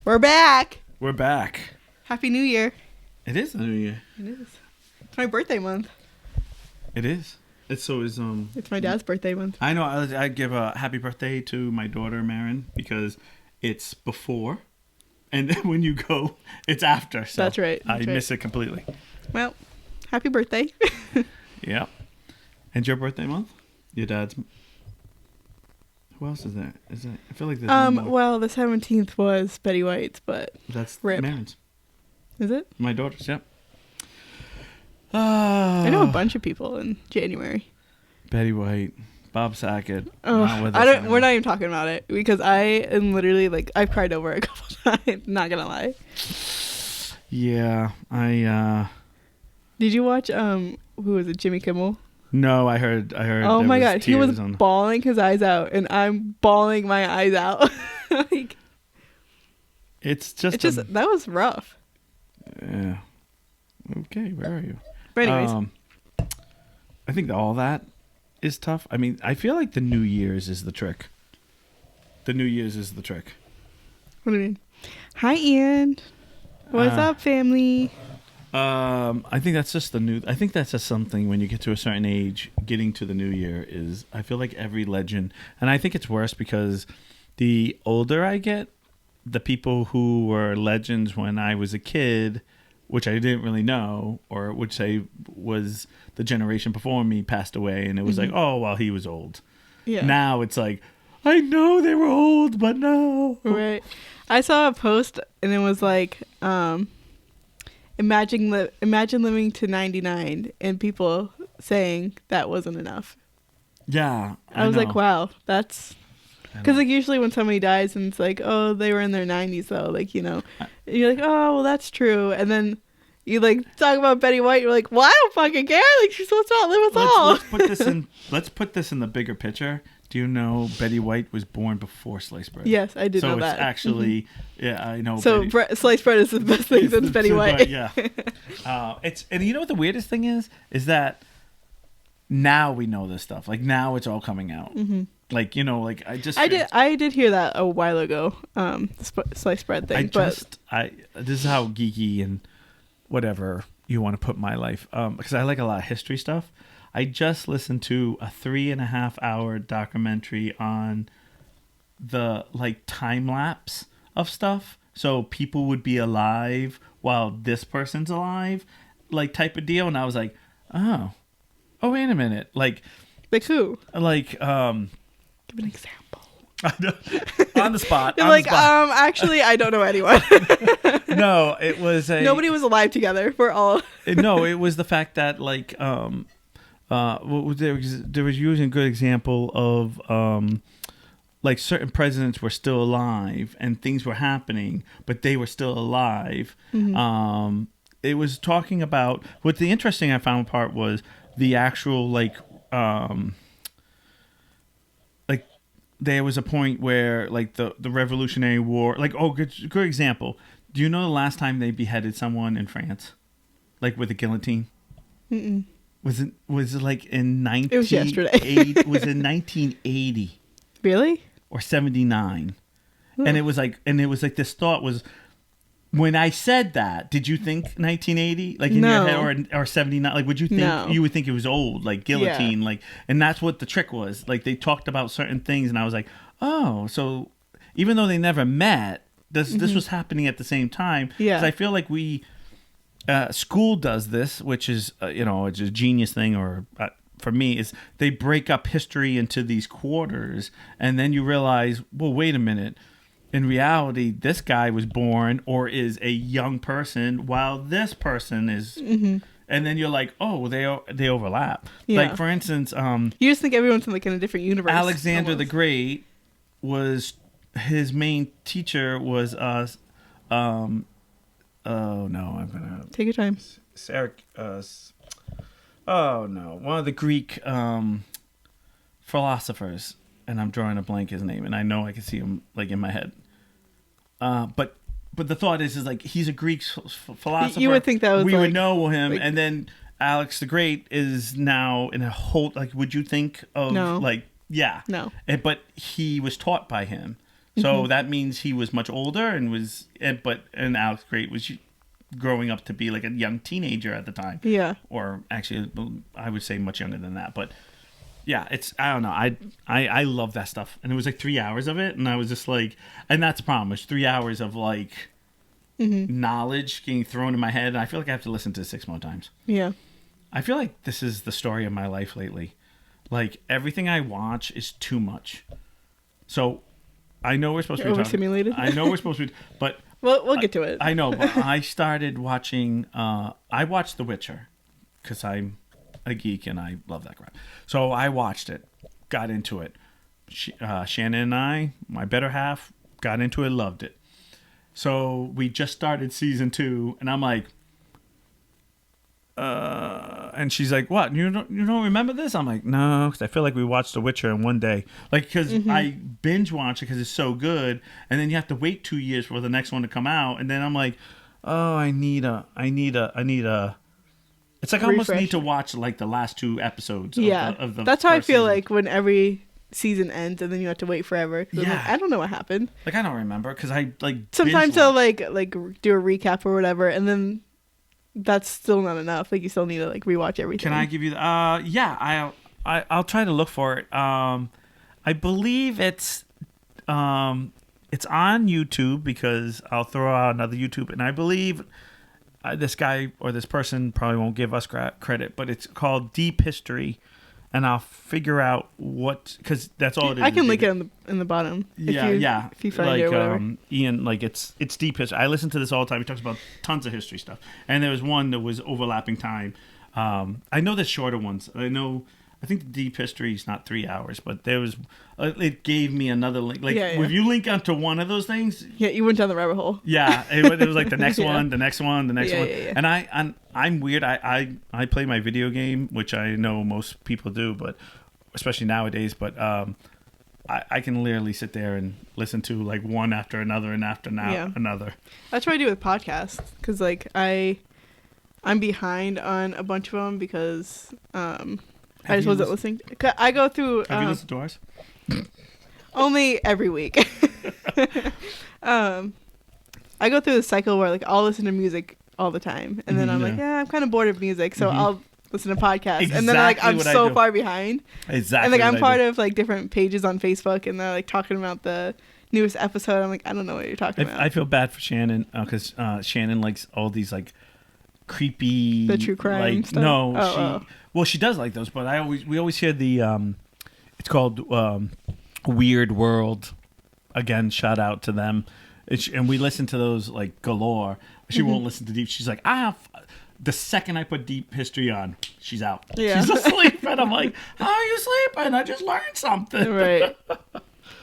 We're back. We're back. Happy New Year. It is the new year. It is. It's my birthday month. It is. It's It's my dad's birthday month. I know. I give a happy birthday to my daughter Marin because it's before, and then when you go, it's after. So That's right. I miss it completely. Well, happy birthday. Yeah. And your birthday month? Your dad's. Who else is there? Is that? I feel like there's one more. Well, the 17th was Betty White's, but That's rip. Marin's. Is it? My daughter's. Yep. I know a bunch of people in January. Betty White, Bob Saget. Oh, we're not even talking about it because I am literally like I've cried over it a couple times. Not gonna lie. Yeah, Did you watch who was it? Jimmy Kimmel? No, I heard. Oh my god, he was bawling his eyes out, and I'm bawling my eyes out. Like, that was rough. Yeah. Okay, where are you? But anyways, I think all that is tough. I mean, I feel like the New Year's is the trick. The New Year's is the trick. What do you mean? Hi, Ian. What's up, family? I think that's just I think that's just something when you get to a certain age, getting to the New Year is. I feel like every legend, and I think it's worse because the older I get, the people who were legends when I was a kid, which I didn't really know, or which I was the generation before me, passed away, and it was like, oh, well, he was old. Yeah. Now it's like, I know they were old, but no. Right. I saw a post, and it was like, imagine living to 99, and people saying that wasn't enough. Yeah. I was like, wow, that's... Because like usually when somebody dies and it's like, oh, they were in their 90s though, like, you know, you're like, oh, well, that's true. And then you like talk about Betty White, you're like, well, I don't fucking care. Like, she's supposed to outlive us all. Let's put this in the bigger picture. Do you know Betty White was born before sliced bread? Yes, I did know that. So it's actually, yeah, I know. So sliced bread is the best thing since Betty White. Yeah. And you know what the weirdest thing is that now we know this stuff. Like now it's all coming out. Mm-hmm. Like, you know, like I did hear that a while ago. Sliced bread thing. This is how geeky and whatever you want to put my life. Because I like a lot of history stuff. I just listened to a 3.5 hour documentary on the like time lapse of stuff. So people would be alive while this person's alive, like type of deal. And I was like, oh, wait a minute. Like who? Like, give an example. On the spot. Actually, I don't know anyone. No, it was nobody was alive together. We're all. No, it was the fact that like there was using a good example of like certain presidents were still alive and things were happening, but they were still alive. Mm-hmm. It was talking about what the interesting I found part was the actual like there was a point where like the Revolutionary War, like good example. Do you know the last time they beheaded someone in France, like with a guillotine? Mm-mm. Was it like in 19? It was yesterday. Was in 1980? Really? Or 79? Ooh. And it was like this thought was. When I said that, did you think 1980, like in your head, or 79? Like, would you think you would think it was old, like guillotine, like? And that's what the trick was. Like, they talked about certain things, and I was like, oh, so even though they never met, this was happening at the same time. Yeah, because I feel like school does this, which is it's a genius thing, or for me is they break up history into these quarters, and then you realize, well, wait a minute. In reality, this guy was born or is a young person while this person is... Mm-hmm. And then you're like, oh, they overlap. Yeah. Like, for instance... you just think everyone's in a different universe. Alexander the Great was... His main teacher was... oh, no, I'm going to... Take your time. Oh, no. One of the Greek philosophers. And I'm drawing a blank his name, and I know I can see him like in my head. But the thought is like he's a Greek philosopher. You would think that was we would know him, and then Alex the Great is now in a whole like. Would you think of like yeah no? But he was taught by him, So that means he was much older and Alex Great was growing up to be like a young teenager at the time. Yeah. Or actually, I would say much younger than that. But yeah, I don't know. I love that stuff. And it was like 3 hours of it. And I was just like, and that's the problem. It's 3 hours of like knowledge getting thrown in my head. And I feel like I have to listen to it 6 more times. Yeah. I feel like this is the story of my life lately. Like everything I watch is too much. So I know we're supposed to be overstimulated. I know we're supposed to be, but we'll get to it. I know, but I started watching. I watched The Witcher because I'm a geek and I love that crap. So I watched it, got into it. Shannon and I, my better half, got into it, loved it. So we just started season 2, and I'm like, and she's like, "What? You don't remember this?" I'm like, "No," because I feel like we watched The Witcher in one day. Like, because I binge watch it because it's so good, and then you have to wait 2 years for the next one to come out, and then I'm like, "Oh, I need a." It's like I almost need to watch like the last 2 episodes. Of the that's how I feel season. like when every season ends and then you have to wait forever. Yeah. Like, I don't know what happened. Like I don't remember because I like. Sometimes they'll like do a recap or whatever, and then. That's still not enough. Like you still need to like rewatch everything. Can I give you? Yeah, I'll try to look for it. I believe it's on YouTube because I'll throw out another YouTube, and I believe this guy or this person probably won't give us credit, but it's called Deep History, and I'll figure out what because that's all it is. I can link it in the bottom. Yeah. If you find it or whatever. Ian, like it's deep history. I listen to this all the time. He talks about tons of history stuff, and there was one that was overlapping time. I know the shorter ones. I think the deep history is not 3 hours, but there was. It gave me another link. Like if you link onto one of those things. Yeah, you went down the rabbit hole. Yeah, it was like the next one, the next one, the next one. Yeah. And I'm weird. I play my video game, which I know most people do, but especially nowadays. But I can literally sit there and listen to like one after another and after another. That's what I do with podcasts because like I'm behind on a bunch of them because I just wasn't listening. I go through. Have you listened to ours? Only every week. I go through the cycle where like I'll listen to music all the time, and then I'm like, I'm kind of bored of music, so I'll listen to podcasts, and then like I'm so far behind. Exactly. And like I'm part of like different pages on Facebook, and they're like talking about the newest episode. I'm like, I don't know what you're talking about. I feel bad for Shannon because Shannon likes all these like creepy, the true crime stuff. No, well, she does like those, but we always hear the it's called Weird World. Again, shout out to them. And we listen to those like galore. She won't listen to deep. She's like, the second I put deep history on, she's out. Yeah. She's asleep, and I'm like, how are you sleeping? I just learned something. Right.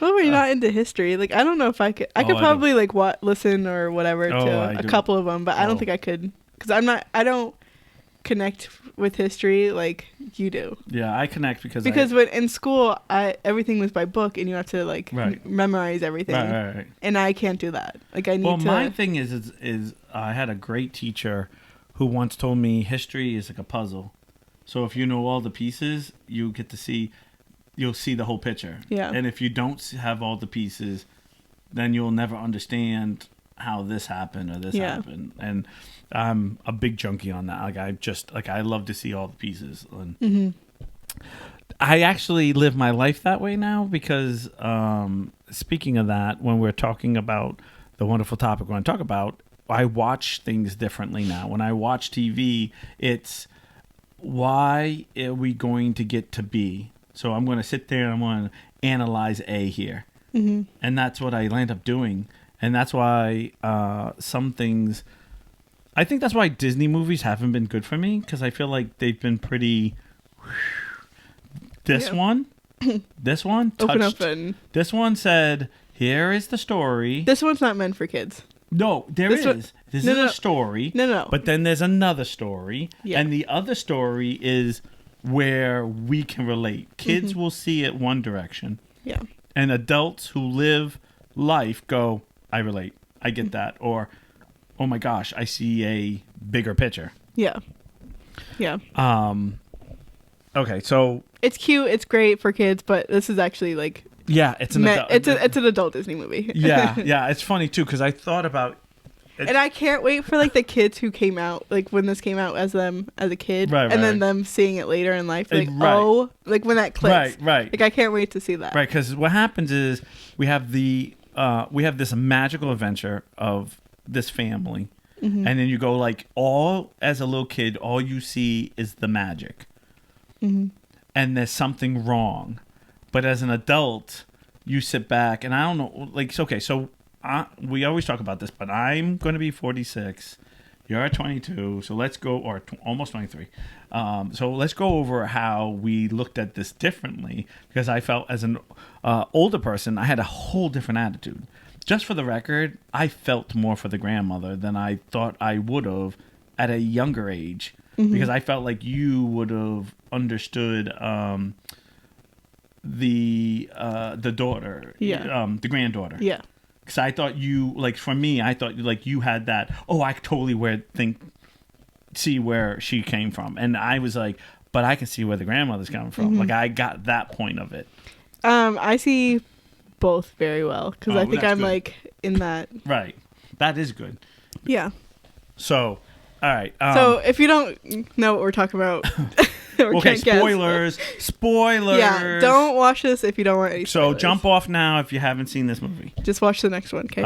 Well, we're not into history. Like, I don't know if I could. I could probably like listen or whatever to a couple of them, but I don't think I could because I don't connect with history like you do. Yeah, I connect because when in school, everything was by book, and you have to like memorize everything. Right. And I can't do that. Like I need to. Well, my thing is I had a great teacher who once told me history is like a puzzle. So if you know all the pieces, you'll see the whole picture. Yeah. And if you don't have all the pieces, then you'll never understand how this happened or this happened. And I'm a big junkie on that. Like I love to see all the pieces. And I actually live my life that way now because speaking of that, when we're talking about the wonderful topic we're going to talk about, I watch things differently now. When I watch TV, it's why are we going to get to B? So I'm going to sit there and I'm going to analyze A here. And that's what I land up doing. And that's why some things... I think that's why Disney movies haven't been good for me, because I feel like they've been pretty... This one touched... Open up and... This one said, here is the story. This one's not meant for kids. No, this is a story. No. But then there's another story. Yeah. And the other story is where we can relate. Kids will see it one direction. Yeah. And adults who live life go, I relate. I get that. Or, oh my gosh, I see a bigger picture. Yeah. Yeah. Okay, so... It's cute. It's great for kids, but this is actually like... Yeah, it's an adult. It's an adult Disney movie. yeah. It's funny too because I thought about. And I can't wait for like the kids who came out like when this came out as them as a kid, right, and then them seeing it later in life, like right. oh, like when that clicks, right. Like I can't wait to see that. Right, because what happens is we have this magical adventure of this family, and then you go like all as a little kid, all you see is the magic, and there's something wrong, but as an adult, you sit back and I don't know, like it's okay, so. We always talk about this, but I'm going to be 46. You're at 22, so let's go, or almost 23. So let's go over how we looked at this differently, because I felt as an older person, I had a whole different attitude. Just for the record, I felt more for the grandmother than I thought I would have at a younger age, because I felt like you would have understood the daughter, the granddaughter. Yeah. Because I thought you, like, for me, I thought, like, you had that, I totally see where she came from. And I was like, but I can see where the grandmother's coming from. Like, I got that point of it. I see both very well, because I think I'm, good. like, in that. Right. That is good. Yeah. So, all right. So, if you don't know what we're talking about... Okay, spoilers. Yeah, don't watch this if you don't want any spoilers. So jump off now if you haven't seen this movie. Just watch the next one, okay?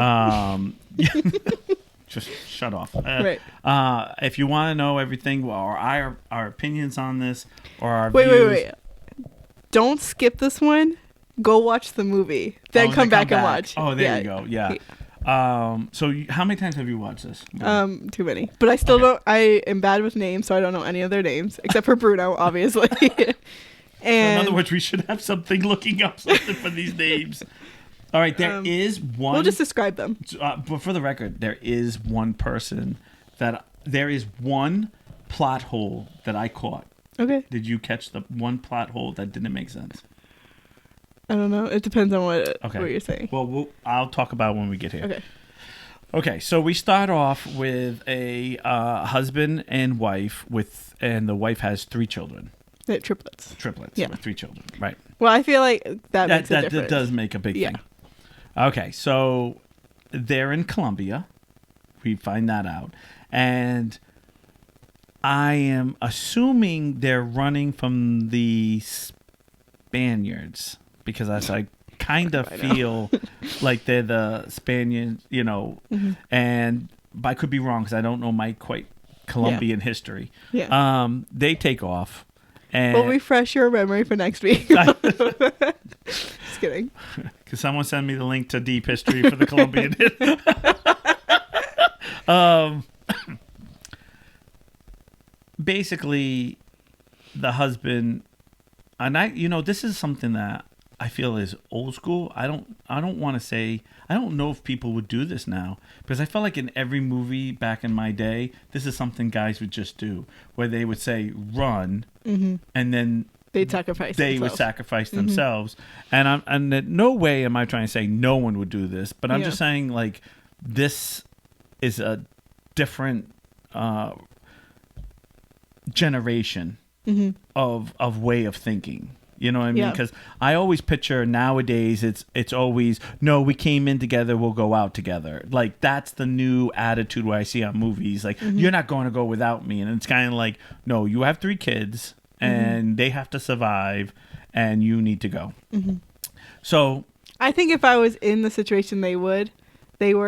Just shut off. Right. If you want to know everything, or our opinions on this, or our views. Wait. Don't skip this one. Go watch the movie. Then come back and watch. Oh, there you go. Yeah. So how many times have you watched this movie? Too many. But I still don't. I am bad with names, so I don't know any of their names except for Bruno, obviously. And so in other words, we should have something looking up something for these names. All right, there is one. We'll just describe them. But for the record, there is one plot hole that I caught. Okay. Did you catch the one plot hole that didn't make sense? I don't know. It depends on what you're saying. Well, I'll talk about it when we get here. Okay. So we start off with a husband and wife and the wife has 3 children. Triplets. Yeah. With 3 children. Right. Well, I feel like that makes a difference. That does make a big thing. Okay. So they're in Colombia. We find that out. And I am assuming they're running from the Spaniards. Because I kind of feel like they're the Spaniards, and but I could be wrong because I don't know my quite Colombian history. Yeah. They take off. And we'll refresh your memory for next week. Just kidding. Because someone send me the link to Deep History for the Colombian. Basically, the husband, and this is something that I feel is old school. I don't want to say, I don't know if people would do this now, because I felt like in every movie back in my day, this is something guys would just do, where they would say run, and then would sacrifice themselves. And in no way am I trying to say no one would do this, but I'm just saying, like, this is a different generation of way of thinking. You know what I mean? Because I always picture nowadays it's always, no, we came in together, we'll go out together. Like, that's the new attitude where I see on movies. Like, you're not going to go without me. And it's kind of like, no, you have 3 kids and they have to survive and you need to go. So I think if I was in the situation they were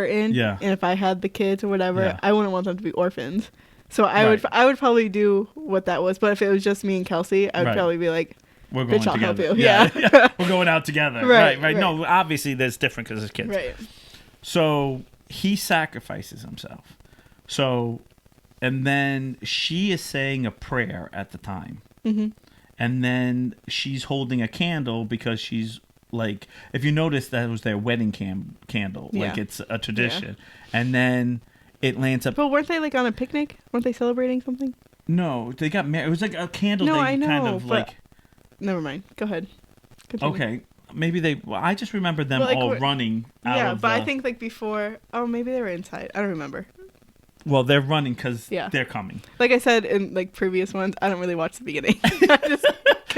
in, and if I had the kids or whatever, I wouldn't want them to be orphans. So I would probably do what that was. But if it was just me and Kelsey, I would probably be like, we're going Bitch, together. I'll help you. Yeah. We're going out together. Right. No, obviously there's different because there's kids. Right. So he sacrifices himself. So, and then she is saying a prayer at the time. And then she's holding a candle because she's like, if you notice, that was their wedding candle. Like, it's a tradition. And then it lands up. But weren't they like on a picnic? Weren't they celebrating something? No, they got married. It was like a candle. No, they I know, kind of like. Never mind. Go ahead. Continue. Okay. Maybe they. Well, I just remember them all running out of. But I think like before. Oh, maybe they were inside. I don't remember. Well, they're running because they're coming. Like I said in like previous ones, I don't really watch the beginning.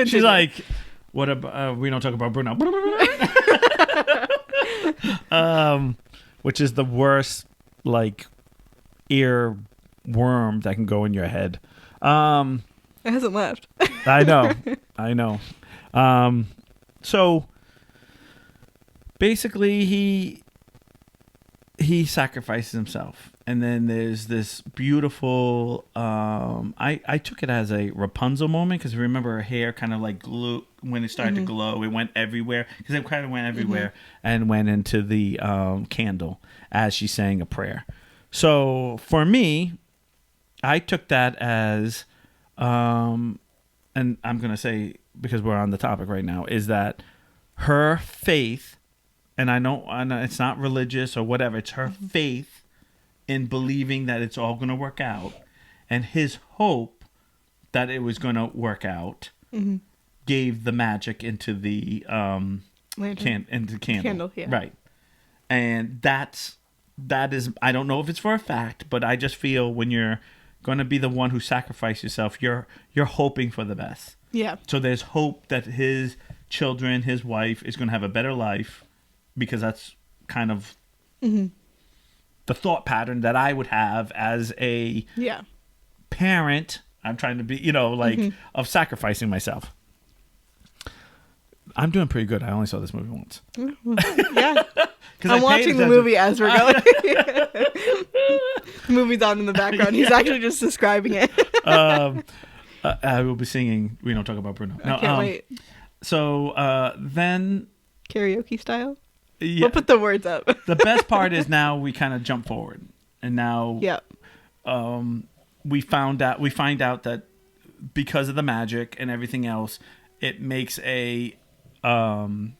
She's like, What about we don't talk about Bruno? Which is the worst like ear worm that can go in your head. It hasn't left. I know. So basically he sacrifices himself, and then there's this beautiful I took it as a Rapunzel moment, because remember her hair kind of like glue when it started to glow, it went everywhere, because it kind of went everywhere and went into the candle as she sang a prayer. So for me, I took that as and I'm gonna say, because we're on the topic right now, is that her faith, and I know it's not religious or whatever, it's her faith in believing that it's all going to work out, and his hope that it was going to work out gave the magic into the candle. Yeah. Right. And that is, I don't know if it's for a fact, but I just feel when you're going to be the one who sacrifices yourself, you're hoping for the best. Yeah. So there's hope that his children, his wife is going to have a better life, because that's kind of the thought pattern that I would have as a parent. I'm trying to be, of sacrificing myself. I'm doing pretty good. I only saw this movie once. Yeah. I'm watching the movie as we're going. The movie's on in the background. He's actually just describing it. I will be singing We Don't Talk About Bruno. I can't wait. So then... Karaoke style? Yeah, we'll put the words up. The best part is now we kind of jump forward, and now we find out that because of the magic and everything else, it makes a would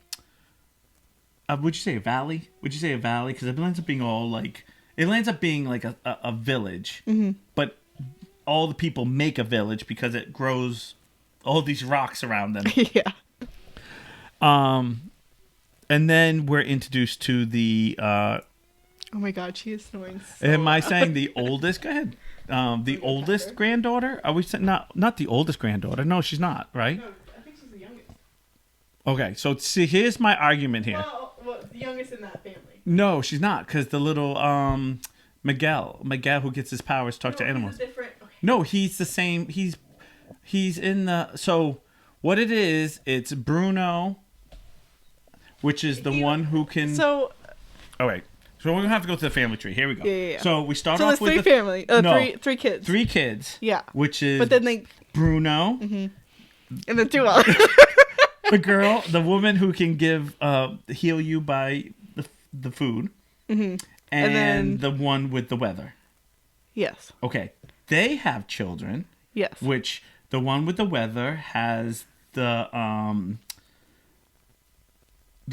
you say a valley? Would you say a valley? Because it ends up being like a village, but all the people make a village because it grows all these rocks around them. Yeah. And then we're introduced to the... oh my God, she is snoring so Am I saying the oldest? Go ahead. The oldest granddaughter? Are we saying not the oldest granddaughter? No, she's not, right? No, I think she's the youngest. Okay, so see, here's my argument here. Well, the youngest in that family. No, she's not, because the little Miguel who gets his powers talk to animals. He's different. Okay. No, he's the same. He's in the... So what it is, it's Bruno... Which is the one who can... So... Oh, wait. So we're going to have to go to the family tree. Here we go. Yeah. So we start off with... So there's three kids. 3 kids. Yeah. Which is... But then Bruno. And the 2 others. The girl, the woman who can heal you by the food. And then the one with the weather. Yes. Okay. They have children. Yes. Which the one with the weather has the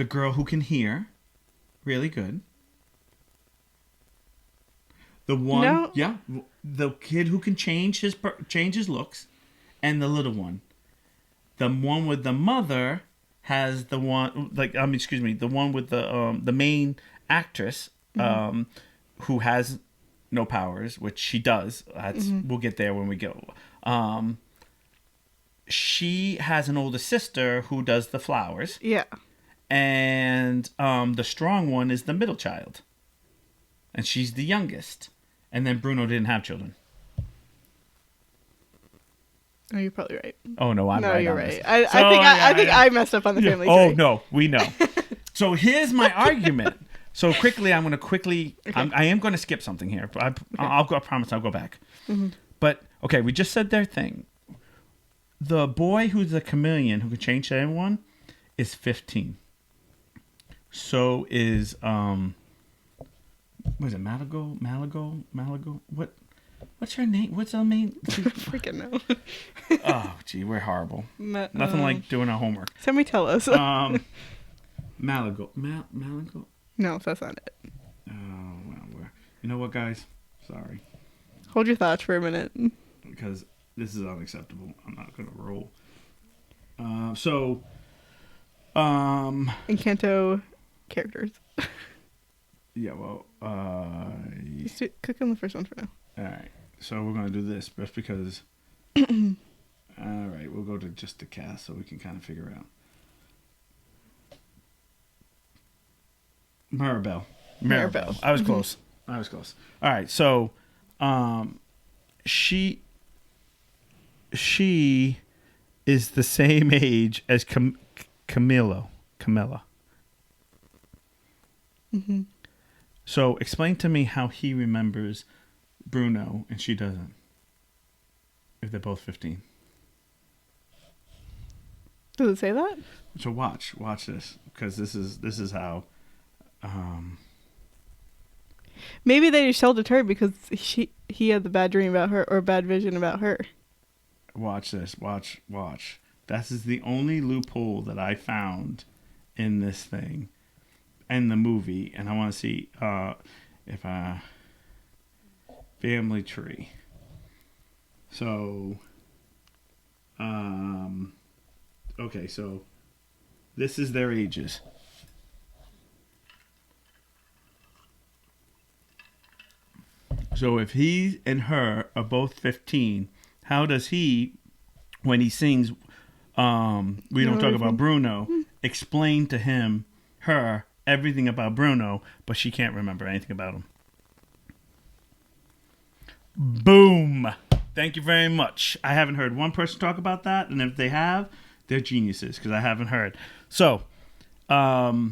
girl who can hear really good. The one, the kid who can change his looks, and the little one. The one with the mother has the one the one with the main actress who has no powers, which she does. We'll get there when we go. She has an older sister who does the flowers. Yeah. And the strong one is the middle child. And she's the youngest. And then Bruno didn't have children. Oh, you're probably right. Oh, no, I'm right. No, you're right. I think I messed up on the family tree. Oh, no, we know. So here's my argument. So quickly, I'm going to quickly... Okay. I am going to skip something here. But I promise I'll go back. But, okay, we just said their thing. The boy who's a chameleon who can change to anyone is 15. So is what is it? Malago? What's her name? What's her name? Freaking know. Oh, gee, we're horrible. Nothing like doing our homework. Somebody tell us. Malago. No, that's not it. Oh, well, you know what, guys? Sorry. Hold your thoughts for a minute. Because this is unacceptable. I'm not gonna roll. Encanto characters. Yeah, well, just click on the first one for now. All right, so we're gonna do this just because. All right, we'll go to just the cast so we can kind of figure out. Maribel. Maribel. I was close. All right. So, she is the same age as Camilla. Mm-hmm. So explain to me how he remembers Bruno and she doesn't. If they're both 15. Does it say that? So watch this, because this is how. Maybe they just sheltered her because he had the bad dream about her or bad vision about her. Watch this. Watch. This is the only loophole that I found in this thing, in the movie, and I want to see if family tree. So, okay, so this is their ages. So if he and her are both 15, how does he, when he sings, we don't talk about Bruno, explain to her everything about Bruno, but she can't remember anything about him? Boom. Thank you very much. I haven't heard one person talk about that, and if they have, they're geniuses, because I haven't heard. So, so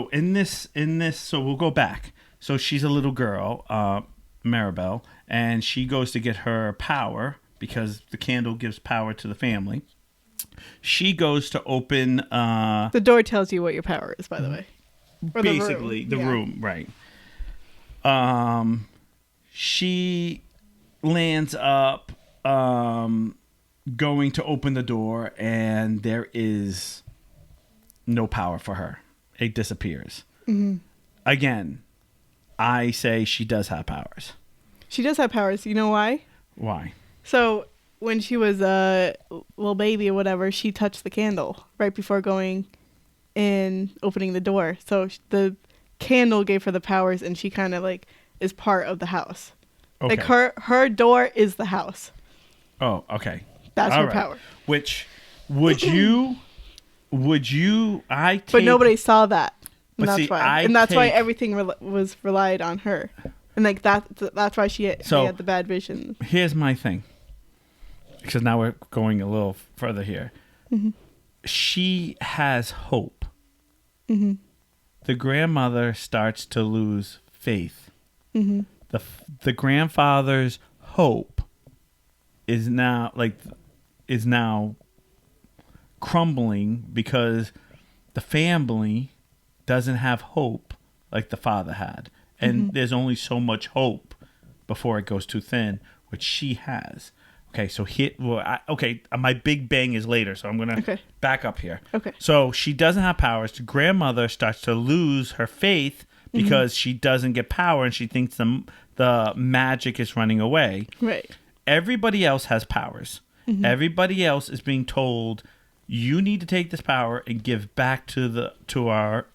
in this, so we'll go back. So she's a little girl, Maribel, and she goes to get her power because the candle gives power to the family. She goes to open... the door tells you what your power is, by the way. Or basically, the room, right. She lands up going to open the door, and there is no power for her. It disappears. Mm-hmm. Again, I say she does have powers. She does have powers. You know why? Why? So when she was a little baby or whatever, she touched the candle right before going and opening the door. So the candle gave her the powers, and she kind of like is part of the house. Okay. Like her door is the house. Oh, okay. That's her power. Which would you? But nobody saw that. And that's why. And that's why everything was relied on her. And like that's why she had the bad vision. Here's my thing. Because now we're going a little further here. Mm-hmm. She has hope. Mm-hmm. The grandmother starts to lose faith. Mm-hmm. The grandfather's hope is now crumbling because the family doesn't have hope like the father had. And there's only so much hope before it goes too thin, which she has. Okay, so my big bang is later, so I'm going to back up here. Okay. So she doesn't have powers. The grandmother starts to lose her faith because she doesn't get power, and she thinks the magic is running away. Right. Everybody else has powers. Mm-hmm. Everybody else is being told, you need to take this power and give back to our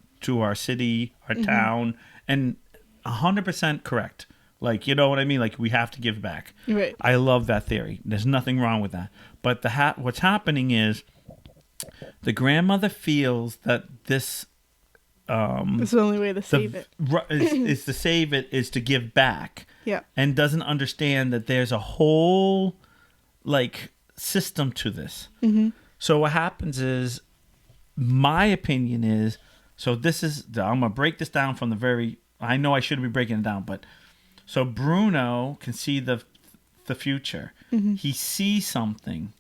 city, our town, and 100% correct. Like, you know what I mean? Like, we have to give back. Right. I love that theory. There's nothing wrong with that. But what's happening is the grandmother feels that this... this is the only way to save it. Is to save it is to give back. Yeah. And doesn't understand that there's a whole, like, system to this. Mm-hmm. So what happens is, my opinion is, so this is... I'm going to break this down from the very... I know I shouldn't be breaking it down, but... So Bruno can see the future. Mm-hmm. He sees something.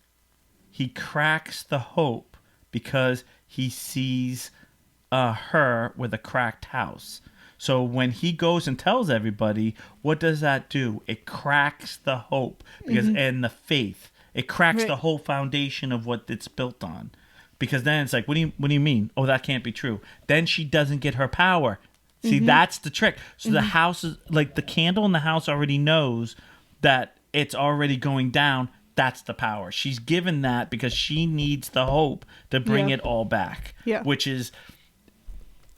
He cracks the hope because he sees her with a cracked house. So when he goes and tells everybody, what does that do? It cracks the hope because and the faith. It cracks the whole foundation of what it's built on. Because then it's like, what do you mean? Oh, that can't be true. Then she doesn't get her power. See, that's the trick. So the house is like the candle in the house already knows that it's already going down. That's the power. She's given that because she needs the hope to bring it all back. Yeah. Which is...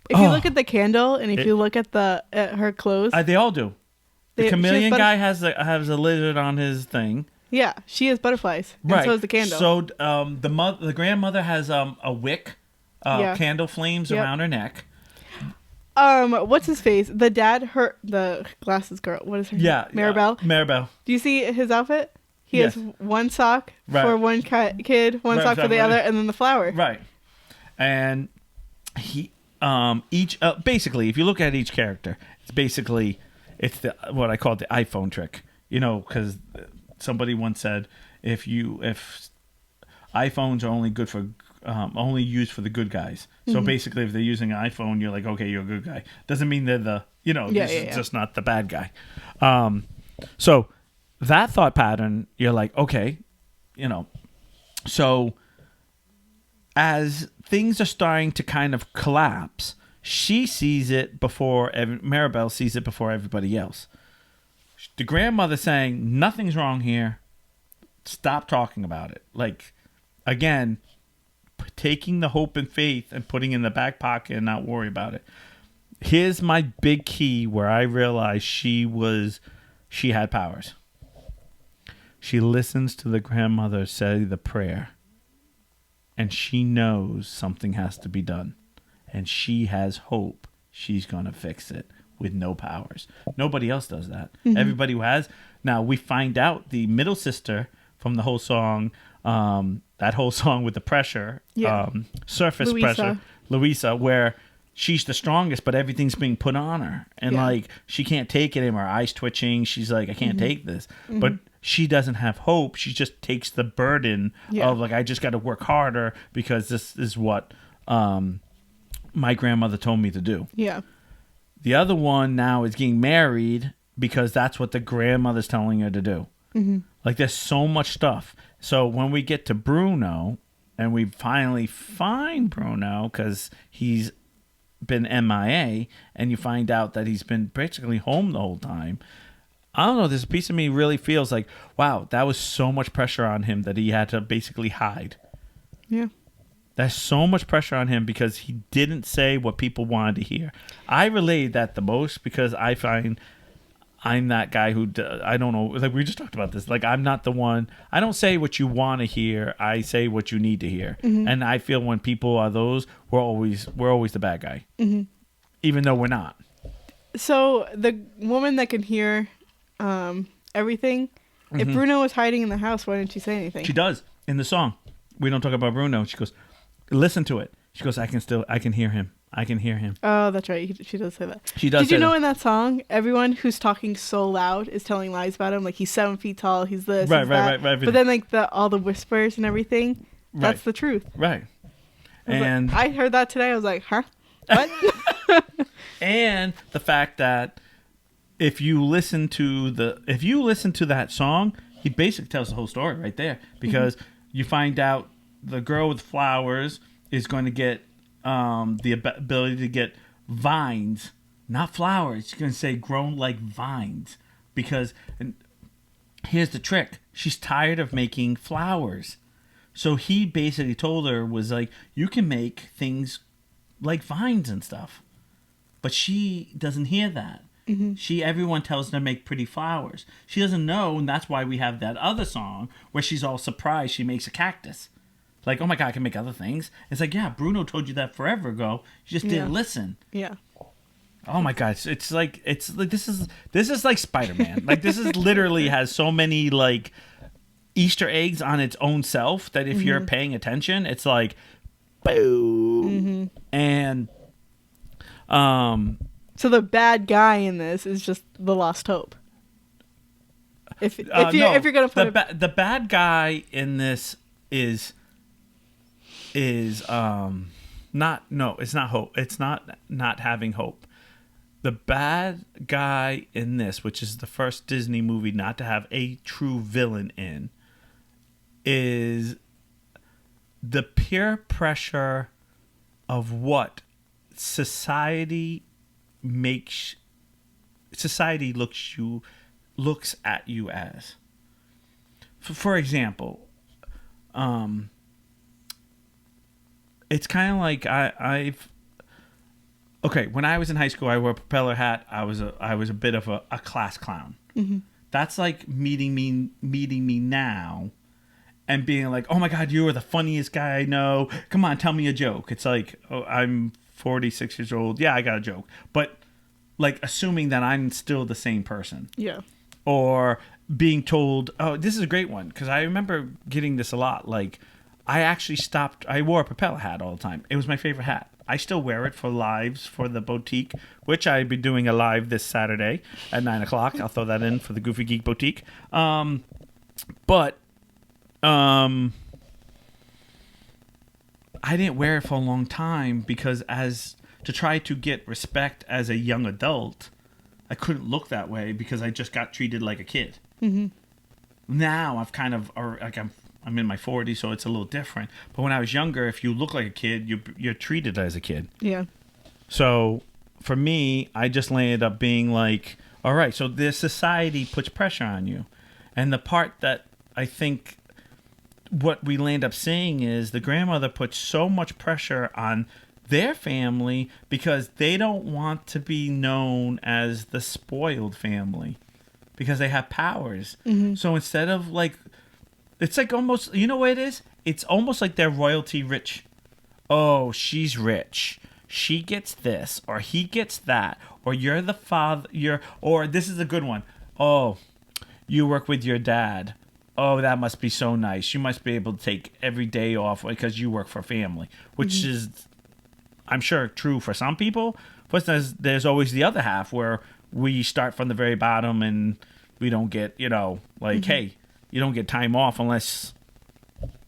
If you look at the candle and if you look at her clothes... they all do. The chameleon guy has a lizard on his thing. Yeah, she has butterflies. Right. And so is the candle. So the grandmother has a wick, candle flames around her neck. What's his face? The dad, the glasses girl. What is her name? Yeah. Maribel. Maribel. Do you see his outfit? He has one sock for one kid, one sock for the other, and then the flower. Right. And he, basically, if you look at each character, it's what I call the iPhone trick. You know, because somebody once said if iPhones are only used for the good guys. So basically, if they're using an iPhone, you're like, okay, you're a good guy. Doesn't mean they're just not the bad guy. So that thought pattern, you're like, okay, so as things are starting to kind of collapse, she sees it before Maribel sees it before everybody else. The grandmother saying, nothing's wrong here. Stop talking about it. Like, again, taking the hope and faith and putting it in the back pocket and not worry about it. Here's my big key where I realized she had powers. She listens to the grandmother say the prayer, and she knows something has to be done, and she has hope she's going to fix it with no powers. Nobody else does that. Everybody who has. Now, we find out the middle sister from the whole song, that whole song with the pressure, surface pressure, Louisa, where she's the strongest, but everything's being put on her. And, like, she can't take it anymore. Her eyes twitching. She's like, I can't take this. But she doesn't have hope. She just takes the burden of, like, I just got to work harder because this is what my grandmother told me to do. Yeah. The other one now is getting married because that's what the grandmother's telling her to do. Like, there's so much stuff. So when we get to Bruno and we finally find Bruno because he's been MIA and you find out that he's been basically home the whole time, I don't know, this piece of me really feels like, wow, that was so much pressure on him that he had to basically hide. Yeah. There's so much pressure on him because he didn't say what people wanted to hear. I relate that the most because I find I'm that guy who, I don't know, like we just talked about this. Like, I'm not the one, I don't say what you want to hear. I say what you need to hear. And I feel when people are those, we're always the bad guy. Even though we're not. So the woman that can hear everything, if Bruno was hiding in the house, why didn't she say anything? She does in the song. We don't talk about Bruno. She goes, listen to it. She goes, I can hear him. I can hear him. Oh, that's right. She does say that. She does. Did you know in that song, everyone who's talking so loud is telling lies about him? Like, he's 7 feet tall. He's this. Right. But then, like, all the whispers and everything, that's the truth. Right. I heard that today. I was like, huh? What? And the fact that if you listen to that song, he basically tells the whole story right there because you find out the girl with flowers is going to get the ability to get vines, not flowers. She's going to say grown like vines because, and here's the trick. She's tired of making flowers. So he basically told her was like, you can make things like vines and stuff. But she doesn't hear that. Everyone tells her to make pretty flowers. She doesn't know, and that's why we have that other song where she's all surprised she makes a cactus. Like, oh my God, I can make other things. It's like, yeah, Bruno told you that forever ago. You just didn't listen. Yeah. Oh my God, it's like this is like Spider-Man. Like, this is literally has so many like Easter eggs on its own self that if you're paying attention, it's like, boom. And so the bad guy in this is just the lost hope. If you're gonna put the bad guy in this is it's not hope. It's not having hope. The bad guy in this, which is the first Disney movie not to have a true villain in, is the peer pressure of what society looks at you as. For example, it's kind of like when I was in high school, I wore a propeller hat. I was a bit of a class clown. That's like meeting me now and being like, oh my God, you are the funniest guy I know. Come on, tell me a joke. It's like, oh, I'm 46 years old, yeah, I got a joke. But like assuming that I'm still the same person. Yeah. Or being told, oh, this is a great one. Because I remember getting this a lot. Like, I actually stopped. I wore a propeller hat all the time. It was my favorite hat. I still wear it for lives for the boutique, which I'll be doing a live this Saturday at 9 o'clock. I'll throw that in for the Goofy Geek Boutique. But I didn't wear it for a long time because to try to get respect as a young adult, I couldn't look that way because I just got treated like a kid. Mm-hmm. Now I've kind of, like I'm in my 40s, so it's a little different. But when I was younger, if you look like a kid, you're treated as a kid. Yeah. So for me, I just landed up being like, all right, so this society puts pressure on you. And the part that I think what we land up seeing is the grandmother puts so much pressure on their family because they don't want to be known as the spoiled family because they have powers. Mm-hmm. So instead of like, it's like almost, you know what it is? It's almost like they're royalty rich. Oh, she's rich. She gets this, or he gets that, or you're the father, or this is a good one. Oh, you work with your dad. Oh, that must be so nice. You must be able to take every day off because you work for family, which is, I'm sure, true for some people. But there's always the other half where we start from the very bottom and we don't get, hey, you don't get time off unless,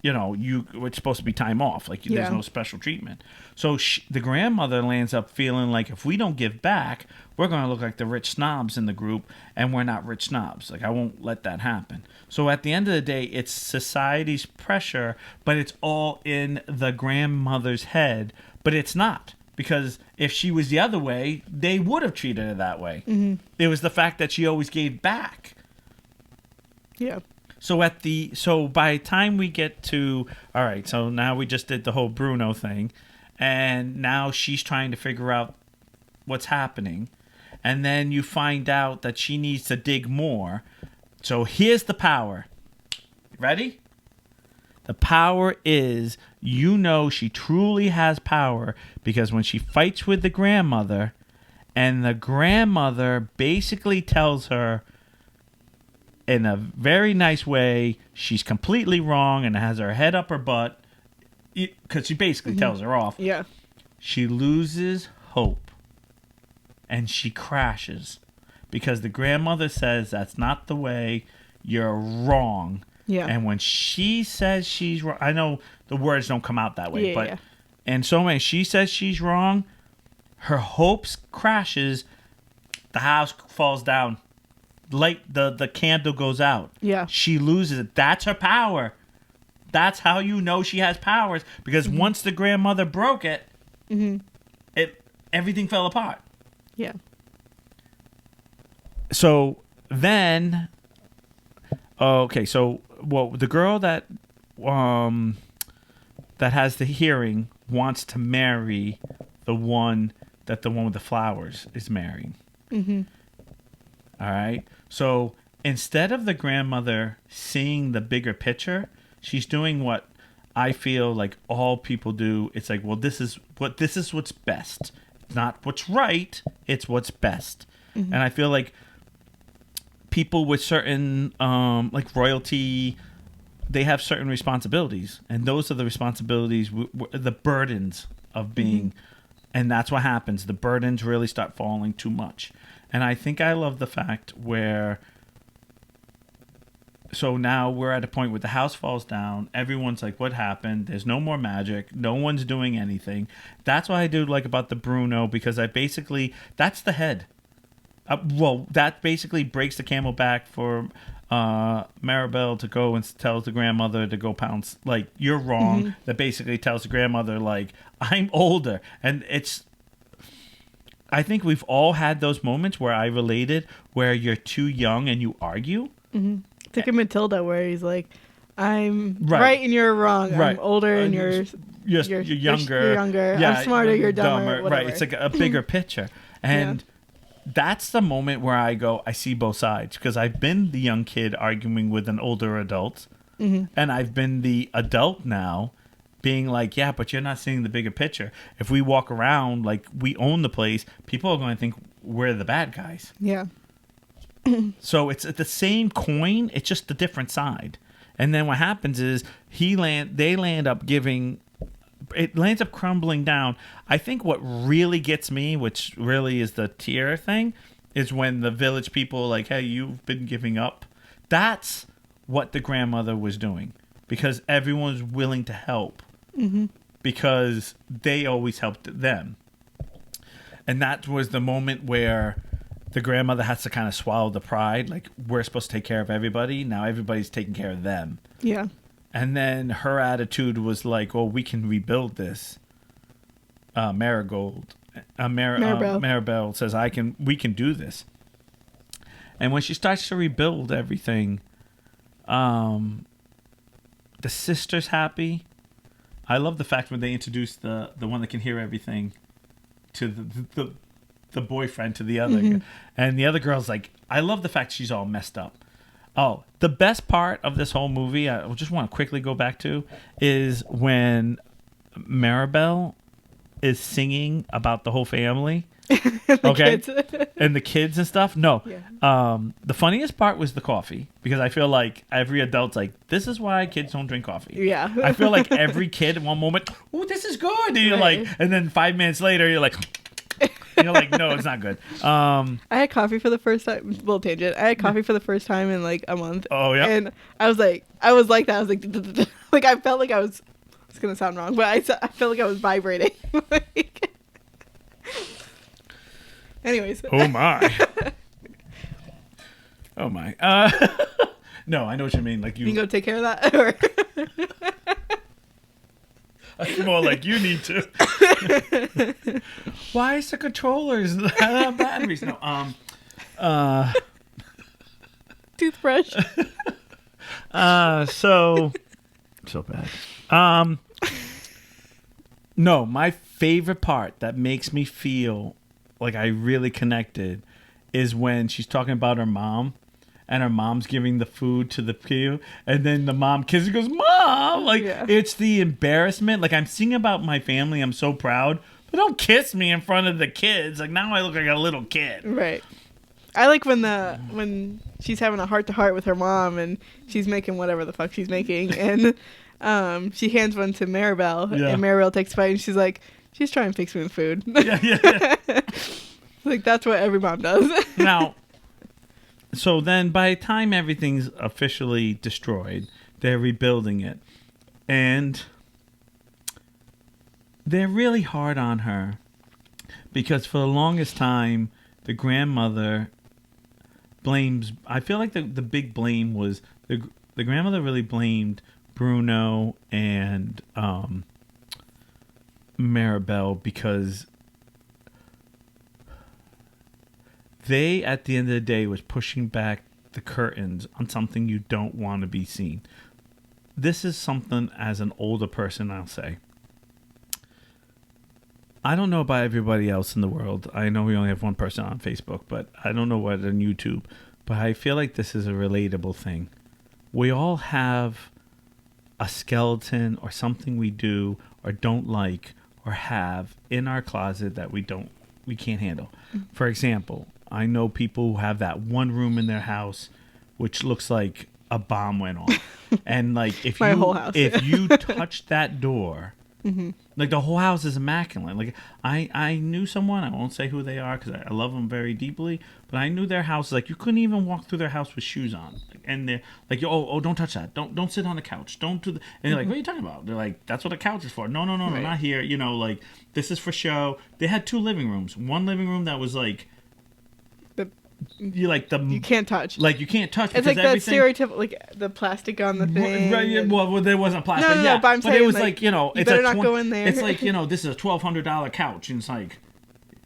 it's supposed to be time off. Like, there's no special treatment. So the grandmother lands up feeling like if we don't give back, we're going to look like the rich snobs in the group, and we're not rich snobs. Like, I won't let that happen. So at the end of the day, it's society's pressure, but it's all in the grandmother's head. But it's not. Because if she was the other way, they would have treated her that way. Mm-hmm. It was the fact that she always gave back. Yeah. So by the time we get to, all right, so now we just did the whole Bruno thing, and now she's trying to figure out what's happening, and then you find out that she needs to dig more. So here's the power. Ready? The power is, she truly has power because when she fights with the grandmother, and the grandmother basically tells her, in a very nice way, she's completely wrong and has her head up her butt because she basically tells her off. Yeah. She loses hope and she crashes because the grandmother says that's not the way, you're wrong. Yeah. And when she says she's wrong, I know the words don't come out that way, but and so when she says she's wrong, her hopes crashes, the house falls down. The candle goes out. Yeah. She loses it. That's her power. That's how you know she has powers. Because once the grandmother broke it, everything fell apart. Yeah. So then, the girl that has the hearing wants to marry the one with the flowers is marrying. Mm-hmm. All right. So instead of the grandmother seeing the bigger picture, she's doing what I feel like all people do. It's like, well, this is what's best. It's not what's right. It's what's best. Mm-hmm. And I feel like people with certain, like royalty, they have certain responsibilities. And those are the responsibilities, the burdens of being. And that's what happens. The burdens really start falling too much. And I think I love the fact where, so now we're at a point where the house falls down. Everyone's like, what happened? There's no more magic. No one's doing anything. That's what I do like about the Bruno, because that's the head. That basically breaks the camel back for Maribel to go and tells the grandmother to go pounce. Like, you're wrong. Mm-hmm. That basically tells the grandmother, like, I'm older. And I think we've all had those moments where I related where you're too young and you argue. Mm-hmm. It's like in Matilda where he's like, I'm right and you're wrong. Right. I'm older and you're younger. You're younger. Yeah, I'm smarter. You're dumber. Whatever. Right. It's like a bigger picture. And that's the moment where I see both sides, because I've been the young kid arguing with an older adult, and I've been the adult now being like, yeah, but you're not seeing the bigger picture. If we walk around like we own the place, people are going to think we're the bad guys. Yeah. So it's the same coin, it's just a different side. And then what happens is it lands up crumbling down. I think what really gets me, which really is the tear thing, is when the village people are like, hey, you've been giving up. That's what the grandmother was doing, because everyone's willing to help, because they always helped them. And that was the moment where the grandmother has to kind of swallow the pride. Like, we're supposed to take care of everybody. Now everybody's taking care of them. Yeah. And then her attitude was like, oh, we can rebuild this. Maribel says, we can do this. And when she starts to rebuild everything, the sister's happy. I love the fact when they introduced the one that can hear everything to the boyfriend to the other, and the other girl's like, I love the fact she's all messed up. Oh, the best part of this whole movie, I just want to quickly go back to, is when Maribel is singing about the whole family. Okay, and the kids and stuff. No, the funniest part was the coffee, because I feel like every adult's like, this is why kids don't drink coffee. Yeah, I feel like every kid at one moment, oh, this is good, and you're like, and then 5 minutes later, you're like. And you're like, no, it's not good. I had coffee for the first time. Little tangent. I had coffee for the first time in like a month. Oh yeah. And I was like that. I was like, like I felt like I was. It's gonna sound wrong, but I felt like I was vibrating. Anyways. Oh my. Oh my. No, I know what you mean. Like you go take care of that. Or it's more like you need to. Why is the controllers batteries? No. Toothbrush. So bad. No, my favorite part that makes me feel like I really connected is when she's talking about her mom. And her mom's giving the food to the pew, and then the mom kisses, goes, "Mom!" Like it's the embarrassment. Like, I'm singing about my family, I'm so proud, but don't kiss me in front of the kids. Like, now I look like a little kid. Right. I like when she's having a heart-to-heart with her mom, and she's making whatever the fuck she's making, and she hands one to Maribel, and Maribel takes a bite, and she's like, she's trying to fix me the food. Yeah. Like, that's what every mom does. Now. So then by the time everything's officially destroyed, they're rebuilding it. And they're really hard on her, because for the longest time, the grandmother blames... I feel like the big blame was... The grandmother really blamed Bruno and Maribel, because... they, at the end of the day, was pushing back the curtains on something you don't want to be seen. This is something, as an older person, I'll say. I don't know about everybody else in the world. I know we only have one person on Facebook, but I don't know what on YouTube. But I feel like this is a relatable thing. We all have a skeleton or something we do or don't like or have in our closet that we can't handle. For example, I know people who have that one room in their house which looks like a bomb went off. And like if you touch that door, like the whole house is immaculate. Like I knew someone, I won't say who they are because I love them very deeply, but I knew their house, like you couldn't even walk through their house with shoes on. And they're like, oh, don't touch that. Don't sit on the couch. Don't do the... And they're like, what are you talking about? They're like, that's what a couch is for. No, right. Not here. You know, like this is for show. They had 2 living rooms. One living room that was like, you can't touch. Like you can't touch. It's like that stereotypical, like the plastic on the thing. Right. Well, there wasn't plastic. No, but I'm saying, it was like you know, it's better not go in there. It's like this is a $1,200 couch, and it's like,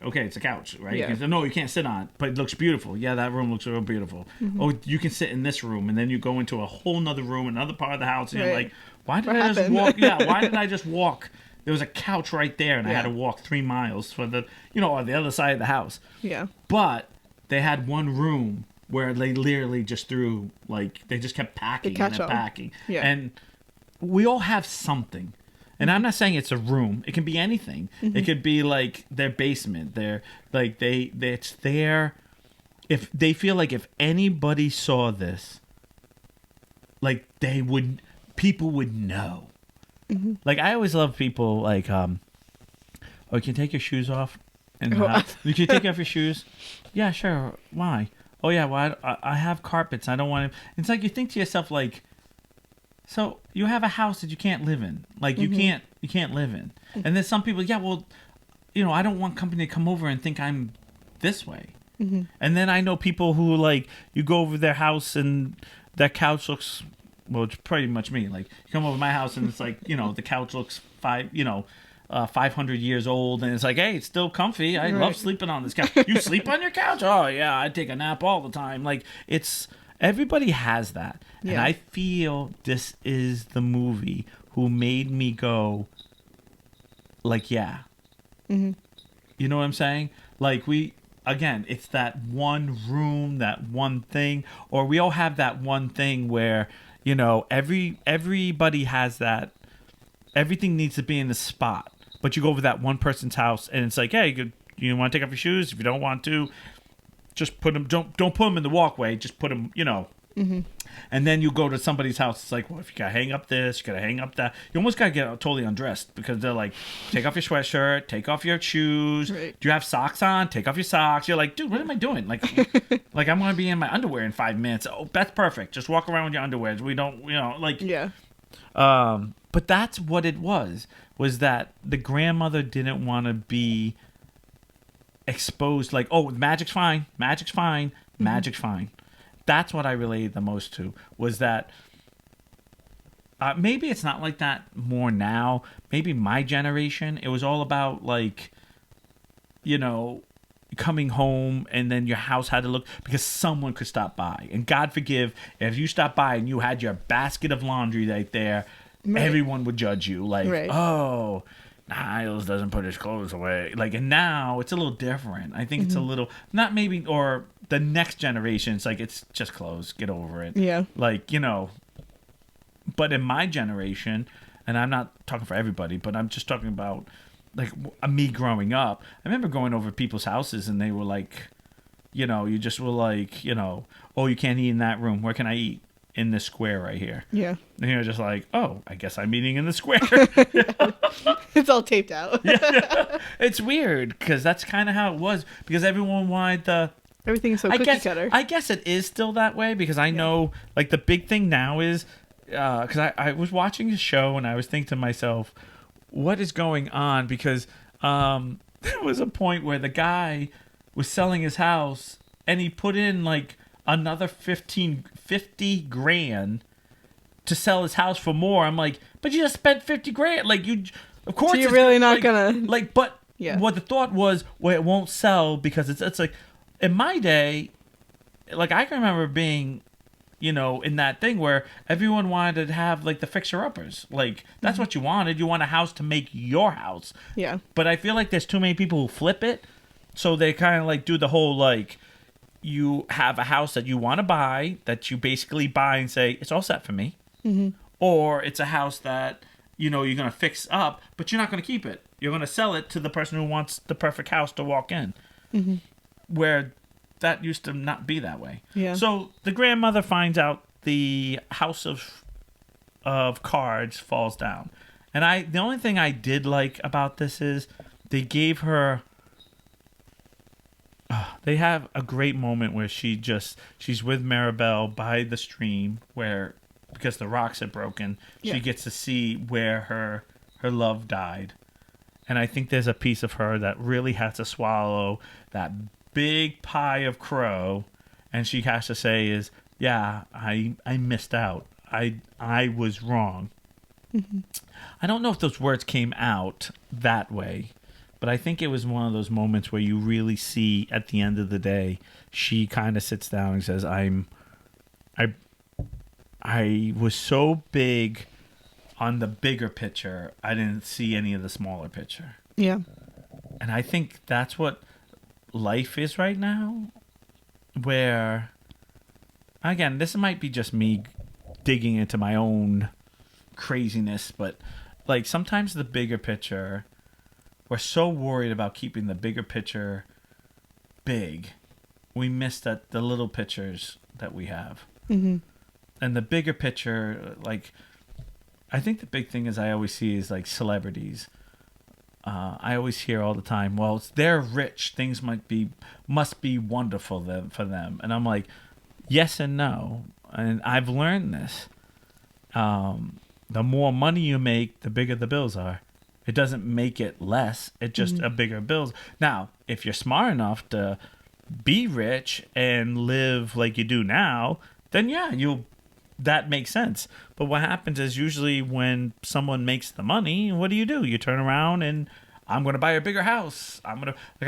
okay, it's a couch, right? Yeah. No, you can't sit on it, but it looks beautiful. Yeah, that room looks real beautiful. Oh, you can sit in this room, and then you go into a whole nother room, another part of the house, and you're like, why did I just walk? Yeah, why did I just walk? There was a couch right there, and I had to walk 3 miles for the, on the other side of the house. Yeah. But they had one room where they literally just threw, like, they just kept packing and packing. Yeah. And we all have something. And I'm not saying it's a room. It can be anything. It could be like their basement. It's there. If they feel like if anybody saw this, like people would know. Like I always love people like, oh, you can take your shoes off, and you can take off your shoes. Yeah, sure. Why? Oh yeah, well I have carpets. I don't want to. It's like you think to yourself like, so you have a house that you can't live in, like you can't live in, and then some people, yeah, well, I don't want company to come over and think I'm this way. And then I know people who like you go over their house and that couch looks, well, it's pretty much me. Like you come over to my house and it's like the couch looks 500 years old, and it's like, hey, it's still comfy. I love sleeping on this couch. You sleep on your couch? Oh yeah, I take a nap all the time. Like everybody has that, and I feel this is the movie who made me go, like, yeah. You know what I'm saying? Like again, it's that one room, that one thing, or we all have that one thing where everybody has that. Everything needs to be in the spot, but you go over that one person's house, and it's like, hey, you want to take off your shoes? If you don't want to, just put them. Don't put them in the walkway. Just put them. And then you go to somebody's house. It's like, well, if you gotta hang up this, you gotta hang up that. You almost gotta get totally undressed because they're like, take off your sweatshirt, take off your shoes. Right. Do you have socks on? Take off your socks. You're like, dude, what am I doing? Like, I'm gonna be in my underwear in 5 minutes. Oh, that's perfect. Just walk around with your underwear. We don't, like, yeah. But that's what it was that the grandmother didn't want to be exposed. Like, oh, magic's fine. Magic's fine. Magic's fine. That's what I related the most to, was that maybe it's not like that more now. Maybe my generation, it was all about like, coming home and then your house had to look, because someone could stop by. And God forgive, if you stopped by and you had your basket of laundry right there, everyone would judge you. Like, oh, Niles doesn't put his clothes away. Like, and now it's a little different. I think it's a little, not maybe, or the next generation, it's like, it's just clothes. Get over it. Yeah. Like, but in my generation, and I'm not talking for everybody, but I'm just talking about like me growing up. I remember going over to people's houses and they were like, you just were like, oh, you can't eat in that room. Where can I eat? In this square right here. Yeah. And you're just like, oh, I guess I'm eating in the square. It's all taped out. Yeah. It's weird because that's kind of how it was, because everyone wanted everything is so cookie cutter. I guess it is still that way, because I know like the big thing now is because I was watching a show and I was thinking to myself, what is going on? Because there was a point where the guy was selling his house and he put in like another 50 grand to sell his house for more. I'm like, but you just spent 50 grand. Like, of course, so you're really not gonna like. But what the thought was, well, it won't sell because it's like, in my day, like I can remember being, in that thing where everyone wanted to have like the fixer uppers. Like that's what you wanted. You want a house to make your house. Yeah. But I feel like there's too many people who flip it, so they kind of like do the whole like, you have a house that you want to buy, that you basically buy and say, it's all set for me. Or it's a house that, you're going to fix up, but you're not going to keep it. You're going to sell it to the person who wants the perfect house to walk in. Where that used to not be that way. Yeah. So the grandmother finds out the house of cards falls down. And the only thing I did like about this is they gave her... they have a great moment where she's with Maribel by the stream, where because the rocks had broken, she gets to see where her love died. And I think there's a piece of her that really has to swallow that big pie of crow, and she has to say is, yeah, I missed out. I was wrong. I don't know if those words came out that way, but I think it was one of those moments where you really see at the end of the day, she kind of sits down and says, I was so big on the bigger picture, I didn't see any of the smaller picture. Yeah. And I think that's what life is right now, where, again, this might be just me digging into my own craziness, but like sometimes the bigger picture, we're so worried about keeping the bigger picture big, we miss that the little pictures that we have. Mm-hmm. And the bigger picture, like, I think the big thing is I always see is like celebrities. I always hear all the time, well, they're rich, things must be wonderful for them. And I'm like, yes and no. And I've learned this. The more money you make, the bigger the bills are. It doesn't make it less. It's just a bigger bills. Now, if you're smart enough to be rich and live like you do now, then yeah, that makes sense. But what happens is usually when someone makes the money, what do? You turn around and I'm going to buy a bigger house. I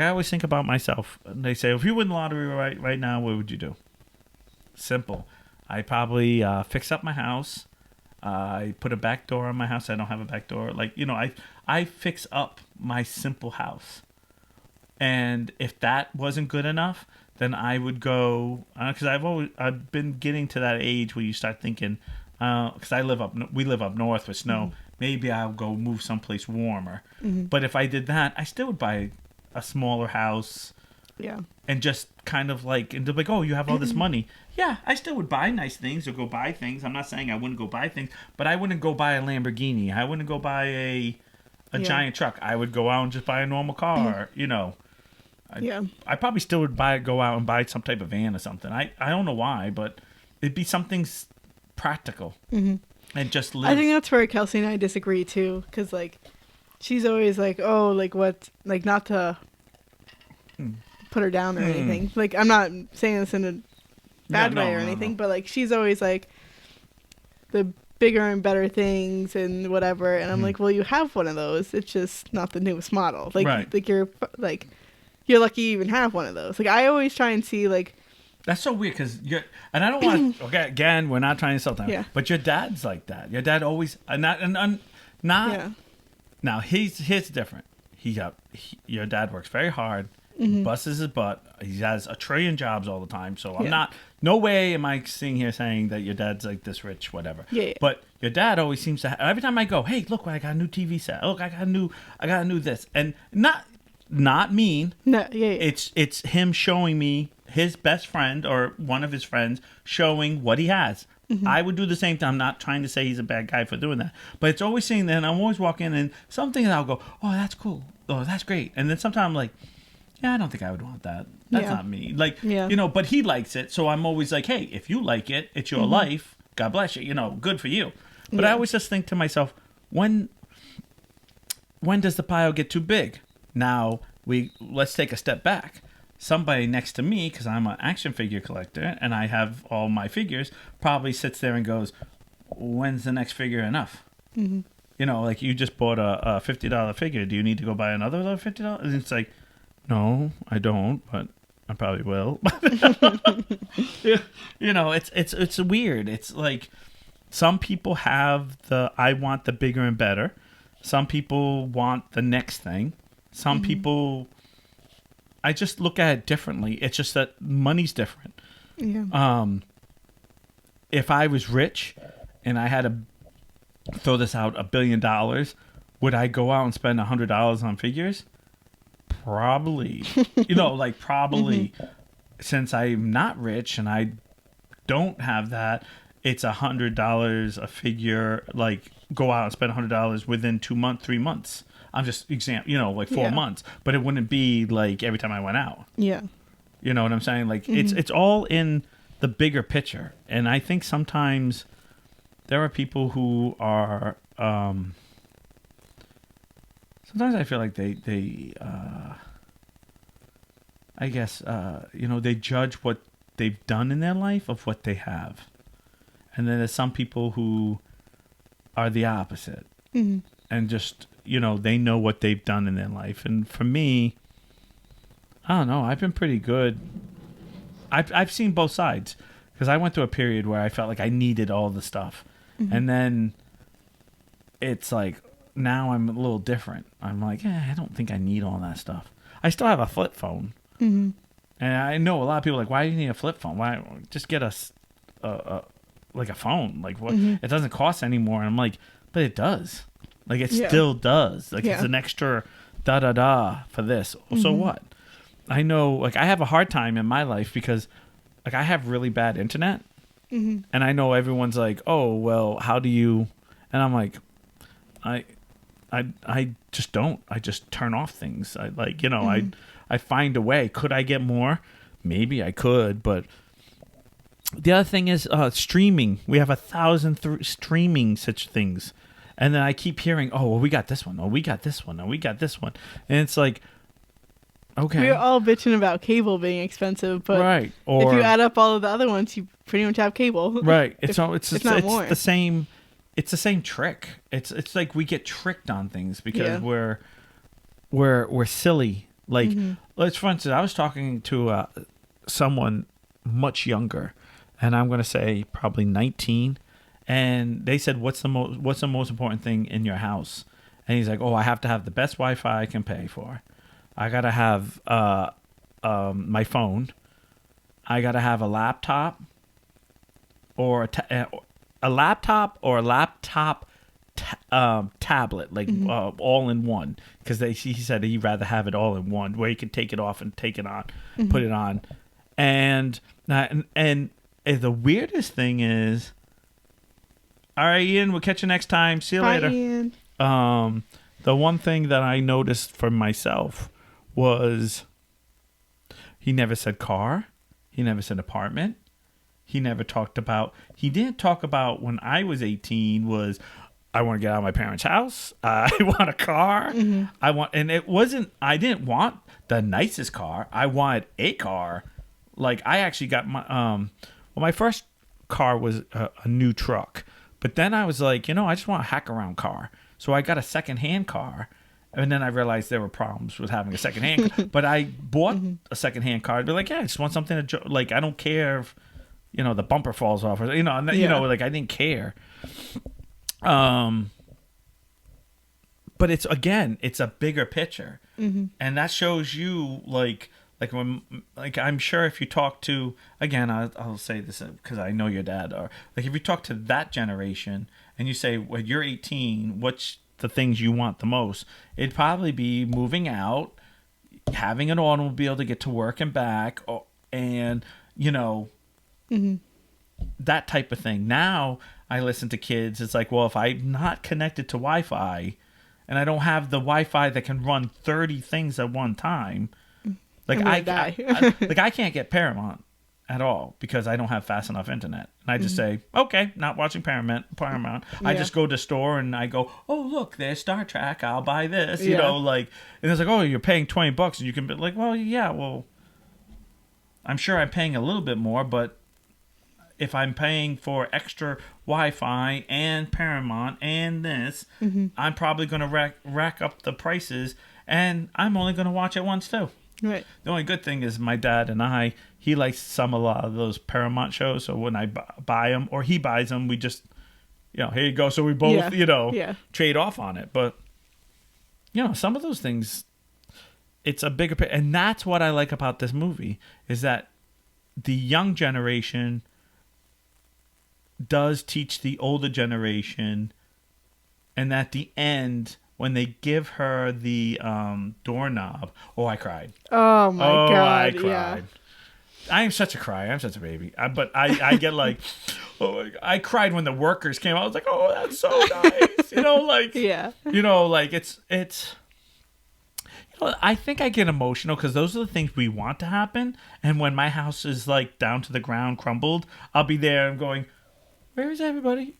always think about myself. They say, if you win the lottery right now, what would you do? Simple. I probably fix up my house. I put a back door on my house. I don't have a back door. Like, I fix up my simple house. And if that wasn't good enough, then I would go, because I've been getting to that age where you start thinking, because we live up north with snow. Mm-hmm. Maybe I'll go move someplace warmer. Mm-hmm. But if I did that, I still would buy a smaller house. Yeah. And just kind of like, and they're like, oh, you have all this money. Yeah, I still would buy nice things or go buy things. I'm not saying I wouldn't go buy things, but I wouldn't go buy a Lamborghini. I wouldn't go buy a giant truck. I would go out and just buy a normal car, I probably still would go out and buy some type of van or something. I don't know why, but it'd be something practical. Mm-hmm. And just live. I think that's where Kelsey and I disagree too, because like she's always like, oh, like what, like not to put her down or anything. Like I'm not saying this in a bad way or anything, but like she's always like the bigger and better things and whatever, and I'm like, well, you have one of those. It's just not the newest model. Like, right. Like you're lucky you even have one of those. Like I always try and see like. That's so weird because and I don't want to. Okay, again, we're not trying to sell time. Yeah. But your dad's like that. Your dad always not. Yeah. Now he's different. Your dad works very hard. Mm-hmm. Busts his butt. He has a trillion jobs all the time. So I'm not. No way am I sitting here saying that your dad's like this rich, whatever. Yeah. But your dad always seems to. Every time I go, hey, look, I got a new TV set. Look, I got a new this, and not mean. No. Yeah. It's him showing me his best friend or one of his friends showing what he has. Mm-hmm. I would do the same thing. I'm not trying to say he's a bad guy for doing that, but it's always saying that. And I'm always walking and something I'll go, oh, that's cool. Oh, that's great. And then sometimes I'm like, yeah, I don't think I would want that. That's not me. Like, but he likes it. So I'm always like, hey, if you like it, it's your life. God bless you. Good for you. But I always just think to myself, when does the pile get too big? Now let's take a step back. Somebody next to me, because I'm an action figure collector and I have all my figures, probably sits there and goes, when's the next figure enough? Mm-hmm. Like you just bought a $50 figure. Do you need to go buy another $50? And it's like, no, I don't, but I probably will. It's weird. It's like some people have I want the bigger and better. Some people want the next thing. Some people... I just look at it differently. It's just that money's different. Yeah. If I was rich and I had to throw this out $1 billion, would I go out and spend $100 on figures? Probably. Probably. Since I'm not rich and I don't have that, it's $100 a figure. Like go out and spend $100 within 2 months, 3 months. I'm just 4 months, but it wouldn't be like every time I went out. Yeah. You know what I'm saying? Like it's all in the bigger picture. And I think sometimes there are people who are, sometimes I feel like they I guess, they judge what they've done in their life of what they have. And then there's some people who are the opposite and just, they know what they've done in their life. And for me, I don't know. I've been pretty good. I've seen both sides because I went through a period where I felt like I needed all the stuff. And then it's like, now I'm a little different. I'm like, I don't think I need all that stuff. I still have a flip phone. And I know a lot of people are like, why do you need a flip phone? Why just get a phone? Like what? It doesn't cost anymore. And I'm like, but it does. Like it still does. Like it's an extra da da da for this. So what? I know, like I have a hard time in my life because like I have really bad internet, and I know everyone's like, oh well, how do you? And I'm like, I just don't. I just turn off things. I like, I find a way. Could I get more? Maybe I could, but the other thing is streaming. We have 1,000 streaming such things, and then I keep hearing, oh, well, we got this one. Oh, we got this one. Oh, we got this one, and it's like, okay, we're all bitching about cable being expensive, but right. Or if you add up all of the other ones, you pretty much have cable. Right. It's not more. The same. It's the same trick. It's like we get tricked on things because we're silly. Like, let's for instance, I was talking to someone much younger, and I'm gonna say probably 19, and they said, "What's the most important thing in your house?" And he's like, "Oh, I have to have the best Wi-Fi I can pay for. I gotta have my phone. I gotta have a laptop, or a laptop or a laptop tablet, like all in one, because he said he'd rather have it all in one, where he can take it off and take it on, put it on, and the weirdest thing is, all right, Ian, we'll catch you next time. See you later. Ian. The one thing that I noticed for myself was he never said car, he never said apartment. He didn't talk about when I was 18 was, I want to get out of my parents' house. I want a car. I didn't want the nicest car. I wanted a car. Like I actually got my first car was a new truck. But then I was like, I just want a hack around car. So I got a secondhand car. And then I realized there were problems with having a secondhand car. But I bought a secondhand car. They're like, yeah, I just want something to, like, I don't care if, the bumper falls off, or like I didn't care. But it's a bigger picture, and that shows you like when, like, I'm sure if you talk to, again, I'll say this because I know your dad, or like if you talk to that generation and you say, well, you're 18, what's the things you want the most? It'd probably be moving out, having an automobile to get to work and back, and that type of thing. Now I listen to kids. It's like, well, if I'm not connected to Wi-Fi and I don't have the Wi-Fi that can run 30 things at one time, like I can't get Paramount at all because I don't have fast enough internet. And I just say, okay, not watching Paramount. I just go to the store and I go, oh, look, there's Star Trek. I'll buy this. And it's like, oh, you're paying $20 and you can be like, well, yeah, well, I'm sure I'm paying a little bit more, but if I'm paying for extra Wi-Fi and Paramount and this, I'm probably going to rack up the prices, and I'm only going to watch it once too. Right. The only good thing is my dad and he likes a lot of those Paramount shows, so when I buy them or he buys them, we just, here you go. So we both, trade off on it. But, some of those things, it's a bigger, and that's what I like about this movie, is that the young generation does teach the older generation, and at the end when they give her the doorknob, I cried. Oh my god! I cried. Yeah. I am such a crier. I'm such a baby. But I get like, I cried when the workers came. I was like, oh, that's so nice. Yeah. It's. I think I get emotional because those are the things we want to happen. And when my house is like down to the ground, crumbled, I'll be there and going, where is everybody?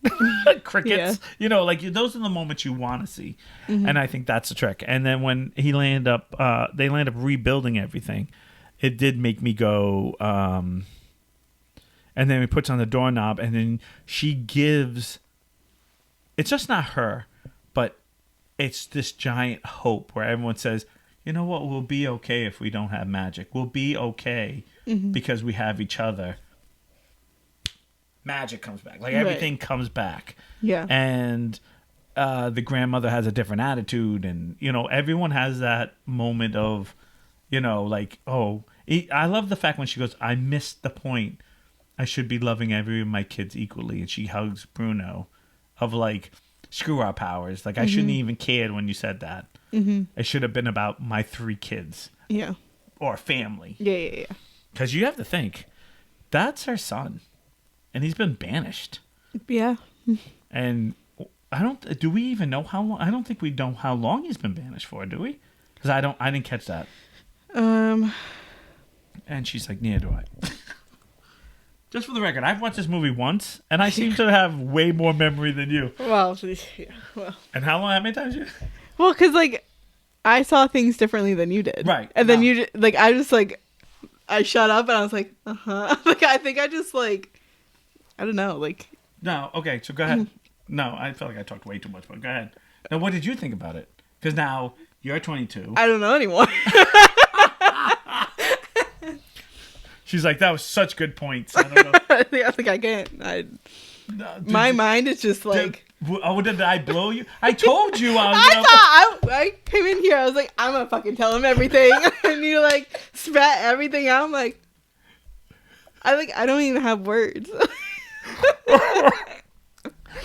Crickets. Yeah. Those are the moments you want to see. And I think that's the trick. And then when they land up rebuilding everything, it did make me go, and then he puts on the doorknob, and then she gives, it's just not her, but it's this giant hope where everyone says, you know what, we'll be okay if we don't have magic. We'll be okay because we have each other. Magic comes back. Like everything comes back. Yeah. And the grandmother has a different attitude, and everyone has that moment of, I love the fact when she goes, I missed the point. I should be loving every of my kids equally, and she hugs Bruno, of like, screw our powers. Like, I shouldn't even cared when you said that. It should have been about my 3 kids. Yeah. Or family. Yeah. Because you have to think, that's her son. And he's been banished. Yeah. And do we even know how long? I don't think we know how long he's been banished for, do we? Because I didn't catch that. And she's like, neither do I. Just for the record, I've watched this movie once, and I seem to have way more memory than you. Well, yeah, well. And how many times you? Well, because, like, I saw things differently than you did. Right. And then you, like, I just, like, I shut up, and I was like, uh-huh. Like, I think I just, like, I don't know, like. No, okay, so go ahead. No, I felt like I talked way too much, but go ahead. Now, what did you think about it? Because now, you're 22. I don't know anymore. She's like, that was such good points. I don't know. I think I can't. My mind is just like. Did I blow you? I told you I was. I came in here. I was like, I'm gonna fucking tell him everything, and you like spat everything out. I'm like, I don't even have words.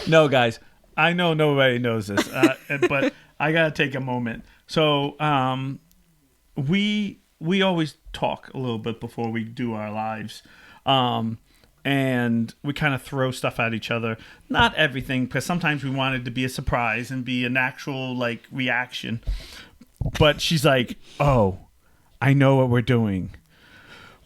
No, guys, I know nobody knows this, but I gotta take a moment. So, we always talk a little bit before we do our lives. And we kind of throw stuff at each other. Not everything, because sometimes we want it to be a surprise and be an actual, like, reaction. But she's like, oh, I know what we're doing.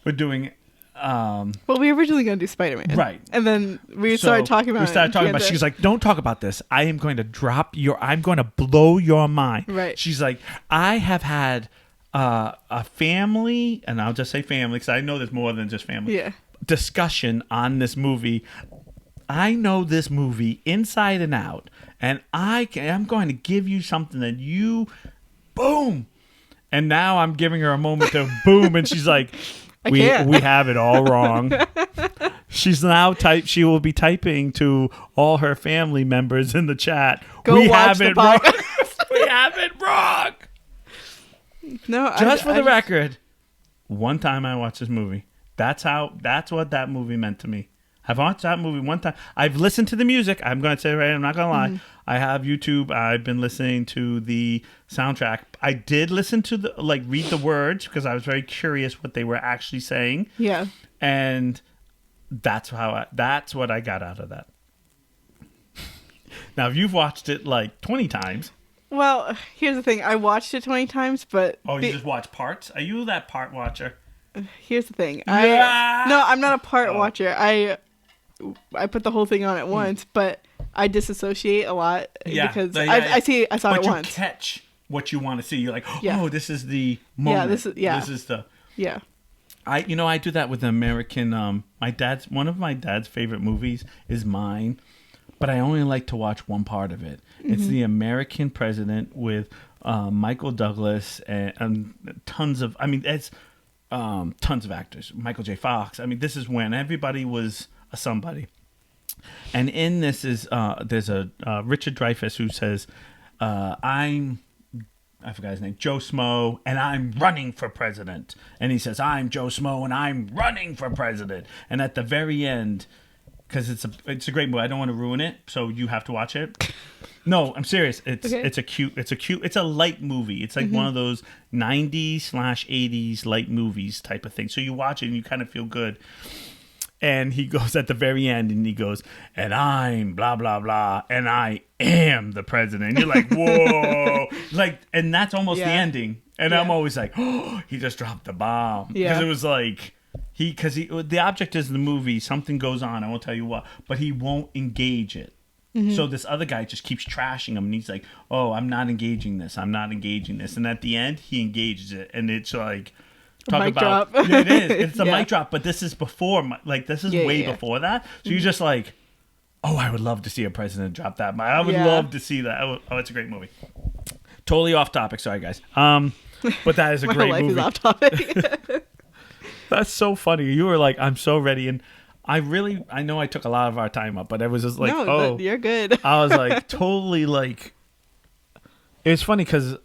We're doing... well, we were originally going to do Spider-Man. Right. And then we started talking about it. She's like, don't talk about this. I'm going to blow your mind. Right. She's like, I have had a family, and I'll just say family, because I know there's more than just family. Yeah. Discussion on this movie. I know this movie inside and out, and I'm going to give you something that you boom. And now I'm giving her a moment to boom, and she's like, we have it all wrong. She's now she will be typing to all her family members in the chat. We have it wrong. We have it wrong. No, just for the record, one time I watched this movie. That's what that movie meant to me. I've watched that movie one time. I've listened to the music. I'm going to say right, I'm not going to lie. I have YouTube. I've been listening to the soundtrack. I did listen to read the words because I was very curious what they were actually saying. Yeah. And that's what I got out of that. Now, if you've watched it like 20 times. Well, here's the thing. I watched it 20 times, but... Oh, you just watch parts? Are you that part watcher? Here's the thing. Yeah. No, I'm not a part watcher. I put the whole thing on at once, but I disassociate a lot because I saw it once. But you catch what you want to see. You're like, oh, this is the moment. This is the... Yeah. I do that with the American... one of my dad's favorite movies is mine, but I only like to watch one part of it. It's The American President with Michael Douglas and tons of... I mean, it's... tons of actors. Michael J. Fox. I mean, this is when everybody was a somebody. And in this is there's a Richard Dreyfuss who says, I forgot his name, Joe Smo, and I'm running for president. And he says, I'm Joe Smo, and I'm running for president. And at the very end, because it's a great movie, I don't want to ruin it, so you have to watch it. No, I'm serious. It's a light movie. It's like one of those 90s/80s light movies type of thing. So you watch it and you kind of feel good. And he goes at the very end and he goes, and I'm blah, blah, blah, and I am the president. And you're like, whoa. And that's almost the ending. And I'm always like, oh, he just dropped the bomb. Yeah. Because it was like, the object is the movie, something goes on, I won't tell you what, but he won't engage it. So this other guy just keeps trashing him, and he's like, oh, I'm not engaging this. And at the end, he engages it, and it's like... Mic drop. Yeah, it is. It's a mic drop, but this is before, way before that. So you're just like, oh, I would love to see a president drop that. I would love to see that. Oh, it's a great movie. Totally off topic. Sorry, guys. But that is a great movie. My life is off topic. That's so funny. You were like, I'm so ready. And I know I took a lot of our time up, but I was just like, no, you're good. I was like, totally like, it was funny because,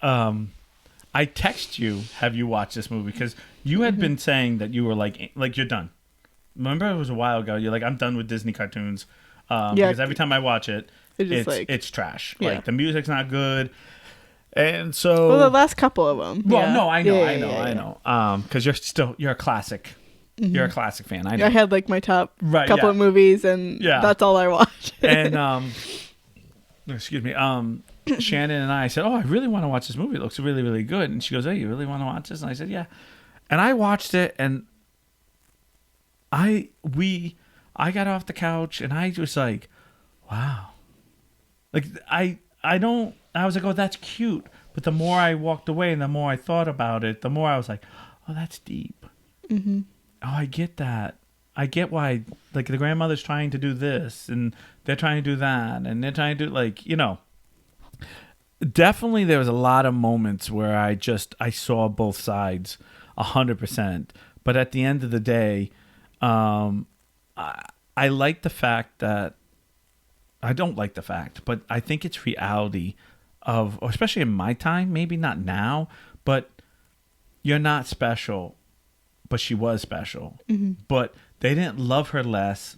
I text you, have you watched this movie? Because you had been saying that you were like you're done. Remember, it was a while ago. You're like, I'm done with Disney cartoons. Because every time I watch it, it's trash. Yeah. Like the music's not good. And so, well, the last couple of them. Well, no, I know. Because you're a classic. Mm-hmm. You're a classic fan. I know. I had like my top couple of movies, and that's all I watched. And excuse me. Shannon and I said, "Oh, I really want to watch this movie. It looks really, really good." And she goes, "Hey, you really want to watch this?" And I said, "Yeah." And I watched it, and I got off the couch, and I was like, "Wow!" Like I was like, "Oh, that's cute." But the more I walked away, and the more I thought about it, the more I was like, "Oh, that's deep." Mm-hmm. Oh, I get that. I get why, like, the grandmother's trying to do this, and they're trying to do that, and they're trying to do, like, definitely there was a lot of moments where I saw both sides 100%. But at the end of the day, I like the fact that, I don't like the fact, but I think it's reality of, especially in my time, maybe not now, but you're not special, but she was special. Mm-hmm. But they didn't love her less,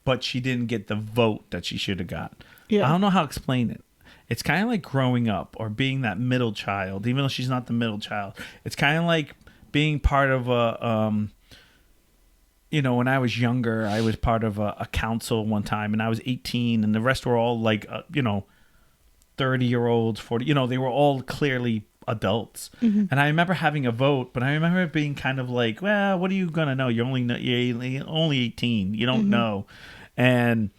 but she didn't get the vote that she should have got. Yeah. I don't know how to explain it. It's kind of like growing up or being that middle child, even though she's not the middle child. It's kind of like being part of a, when I was younger, I was part of a council one time, and I was 18, and the rest were all like, 30-year-olds, 40, they were all clearly adults. Mm-hmm. And I remember having a vote, but I remember it being kind of like, well, what are you going to know? You're only 18. You don't mm-hmm. know. And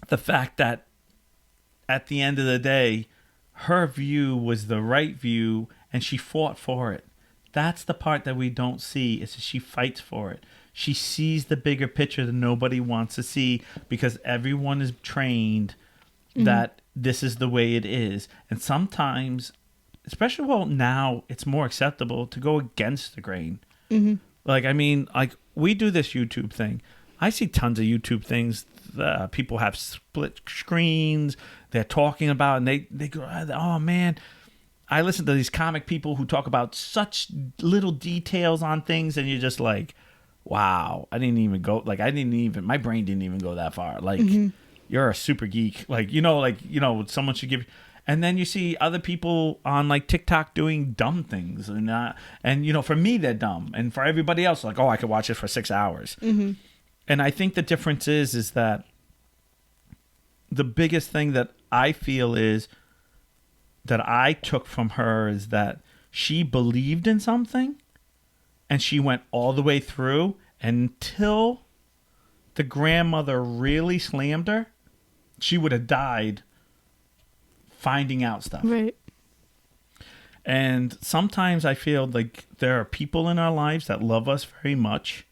the fact that at the end of the day, her view was the right view, and she fought for it. That's the part that we don't see, is that she fights for it. She sees the bigger picture that nobody wants to see, because everyone is trained mm-hmm. that this is the way it is. And sometimes, especially now, it's more acceptable to go against the grain. Mm-hmm. Like we do this YouTube thing. I see tons of YouTube things. People have split screens. They're talking about, and they go, oh man. I listen to these comic people who talk about such little details on things, and you're just like, wow, my brain didn't even go that far. Like, mm-hmm. you're a super geek. Like, someone should give. And then you see other people on like TikTok doing dumb things, and for me they're dumb, and for everybody else, like, oh, I could watch it for 6 hours. Mm-hmm. And I think the difference is that the biggest thing that I feel is that I took from her is that she believed in something, and she went all the way through until the grandmother really slammed her. She would have died finding out stuff. Right. And sometimes I feel like there are people in our lives that love us very much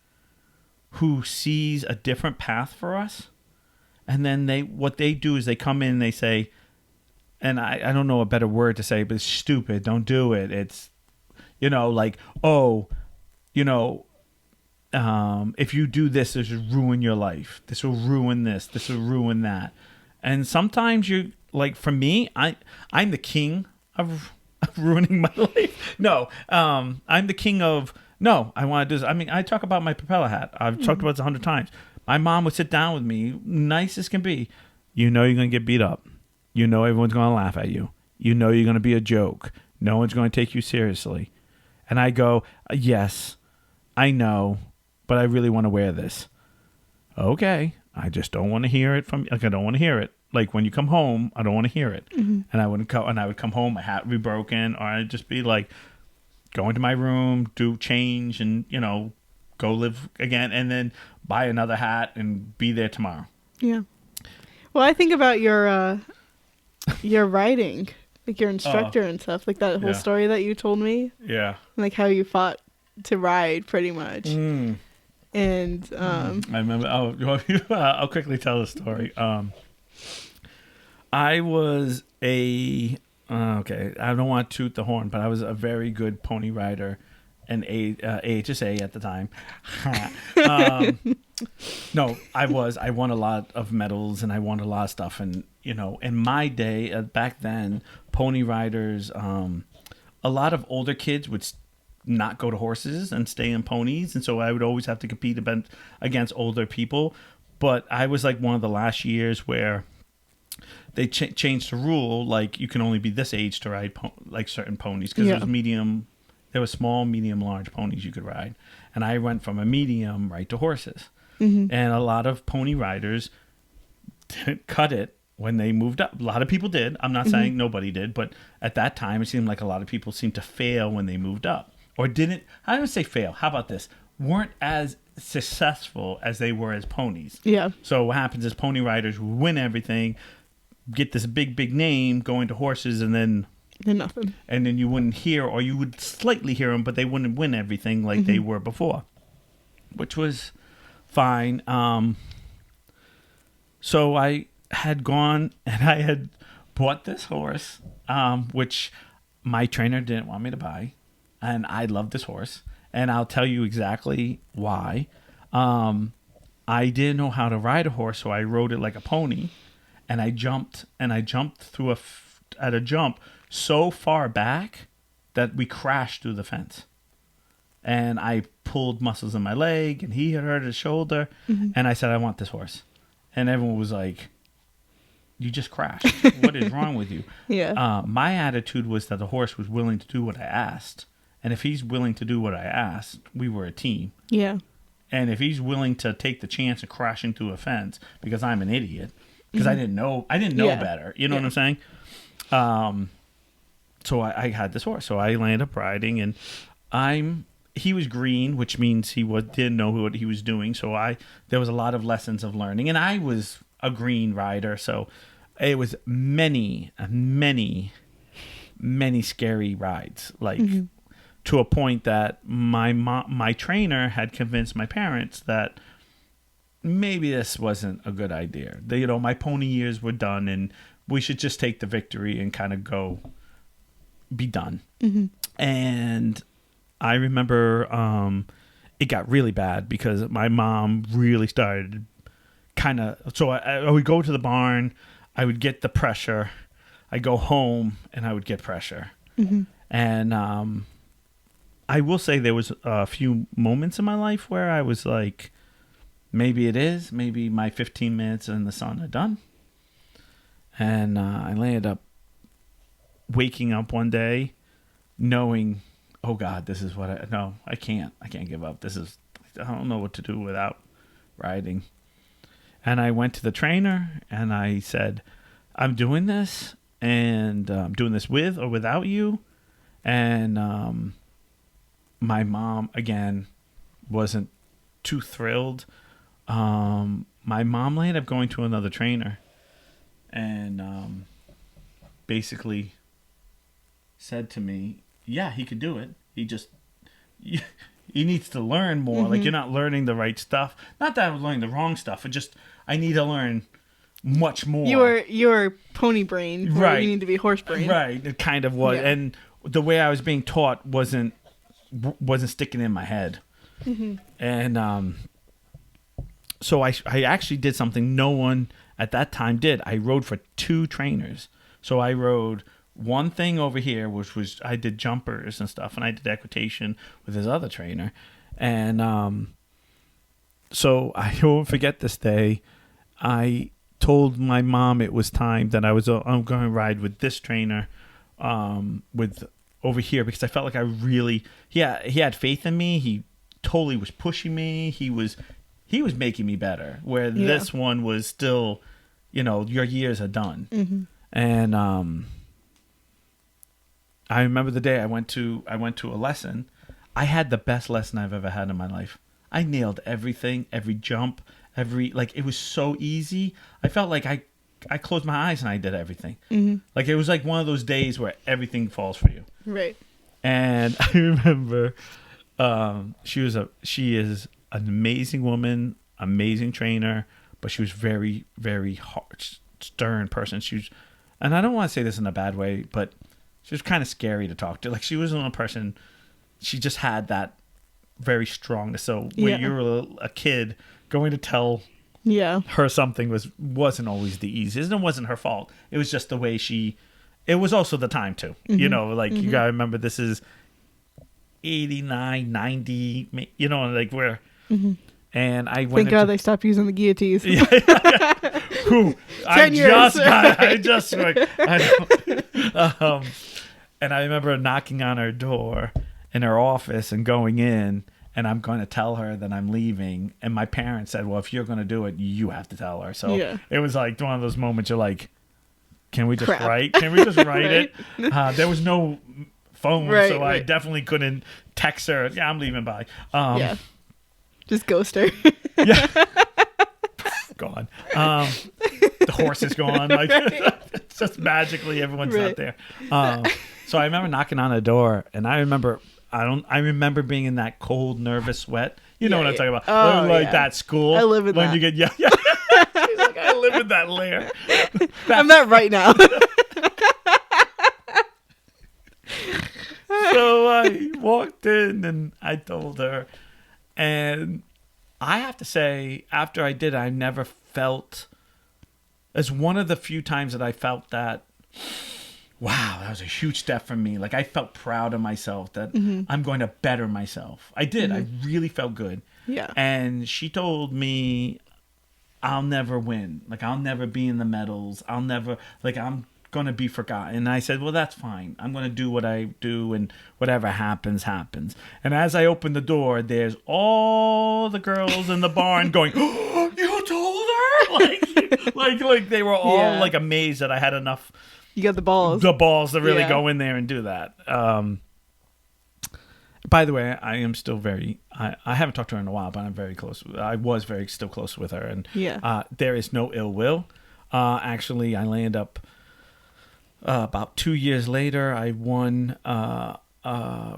who sees a different path for us. And then what they do is they come in and they say, and I don't know a better word to say, but it's stupid. Don't do it. It's, if you do this, this will ruin your life. This will ruin this. This will ruin that. And sometimes like, for me, I'm the king of ruining my life. No, I'm the king of, no, I want to do this. I talk about my propeller hat. I've talked about this 100 times. My mom would sit down with me, nice as can be. You're going to get beat up. Everyone's going to laugh at you. You're going to be a joke. No one's going to take you seriously. And I go, yes, I know, but I really want to wear this. Okay, I just don't want to hear it from, like, I don't want to hear it. Like, when you come home, I don't want to hear it. Mm-hmm. And I would come home, my hat would be broken, or I'd just be like, go into my room, do change, and, go live again, and then buy another hat and be there tomorrow. Yeah. Well, I think about your writing, like your instructor and stuff, like that whole story that you told me. Yeah. Like how you fought to ride, pretty much. Mm. And I remember. I'll quickly tell the story. I was I don't want to toot the horn, but I was a very good pony rider and AHSA at the time. No, I was. I won a lot of medals, and I won a lot of stuff. And, in my day, back then, pony riders, a lot of older kids would not go to horses and stay in ponies. And so I would always have to compete against older people. But I was like one of the last years where they changed the rule, like you can only be this age to ride like certain ponies, because there was small, medium, large ponies you could ride, and I went from a medium right to horses, and a lot of pony riders didn't cut it when they moved up. A lot of people did. I'm not saying nobody did, but at that time it seemed like a lot of people seemed to fail when they moved up, or didn't. I don't say fail. How about this? Weren't as successful as they were as ponies. Yeah. So what happens is pony riders win everything, get this big name, go into horses, and then nothing. And then you wouldn't hear, or you would slightly hear them, but they wouldn't win everything like they were before, which was fine. So I had gone and I had bought this horse, which my trainer didn't want me to buy, and I loved this horse, and I'll tell you exactly why. I didn't know how to ride a horse, so I rode it like a pony. And I jumped through at a jump so far back that we crashed through the fence. And I pulled muscles in my leg, and he had hurt his shoulder. And I said, I want this horse. And everyone was like, you just crashed. What is wrong with you? Yeah. My attitude was that the horse was willing to do what I asked. And if he's willing to do what I asked, we were a team. Yeah. And if he's willing to take the chance of crashing through a fence because I'm an idiot, because I didn't know better. You know what I'm saying? So I had this horse. So I landed up riding, and he was green, which means he didn't know what he was doing. So there was a lot of lessons of learning, and I was a green rider. So it was many scary rides, like to a point that my trainer had convinced my parents that maybe this wasn't a good idea. My pony years were done, and we should just take the victory and kind of be done. And I remember it got really bad because my mom really started so I would go to the barn, I would get the pressure, I'd go home, and I would get pressure. And I will say there was a few moments in my life where I was like, maybe my 15 minutes in the sun are done. And I ended up waking up one day knowing, oh God, this is I can't give up. I don't know what to do without riding. And I went to the trainer and I said, I'm doing this, and I'm doing this with or without you. And my mom, again, wasn't too thrilled. My mom ended up going to another trainer and basically said to me, yeah, he could do it. He needs to learn more. Like, you're not learning the right stuff. Not that I was learning the wrong stuff. I need to learn much more. Your pony brain, right? You need to be horse brain, right? It kind of was, and the way I was being taught wasn't sticking in my head. And so I actually did something no one at that time did. I rode for 2 trainers. So I rode one thing over here, which was I did jumpers and stuff, and I did equitation with his other trainer. And so I won't forget this day. I told my mom it was time that I'm going to ride with this trainer with over here, because I felt like he had faith in me. He totally was pushing me. He was making me better, where this one was still, your years are done. And I remember the day I went to a lesson. I had the best lesson I've ever had in my life. I nailed everything, every jump, it was so easy. I felt like I closed my eyes and I did everything. Like, it was like one of those days where everything falls for you. Right. And I remember she is an amazing woman, amazing trainer, but she was very, very hard, stern person. And I don't want to say this in a bad way, but she was kind of scary to talk to. Like, she wasn't a person, she just had that very strong. So when you were a kid, going to tell her something wasn't always the easiest. And it wasn't her fault. It was just the way it was also the time too. You gotta remember, this is 89, 90, where And I went. Thank God they stopped using the guillotines. Yeah. Who? 10 years. And I remember knocking on her door in her office and going in, and I'm going to tell her that I'm leaving. And my parents said, well, if you're going to do it, you have to tell her. So it was like one of those moments you're like, can we just write? Can we just write it? There was no phone, so I definitely couldn't text her. Yeah, I'm leaving, bye. Just ghost her. Yeah. Gone. The horse is gone. Like it's just magically everyone's not there. So I remember knocking on the door, and I remember being in that cold, nervous sweat. You know what I'm talking about? Oh, that school. I live in when that. You get She's like, I live in that lair. I'm that right now. So I walked in and I told her, and I have to say, after I did, I never felt, as one of the few times that I felt that, wow, that was a huge step for me. Like I felt proud of myself that I'm going to better myself. I did. I really felt good. Yeah. And she told me, I'll never win. Like I'll never be in the medals. I'm going to be forgotten. And I said, well, that's fine. I'm going to do what I do, and whatever happens, happens. And as I opened the door, there's all the girls in the barn going, oh, you told her? Like they were all like amazed that I had enough. You got the balls. The balls to really go in there and do that. By the way, I am still I haven't talked to her in a while, but I'm very close. I was still close with her. And there is no ill will. Actually, I landed up, about 2 years later, I won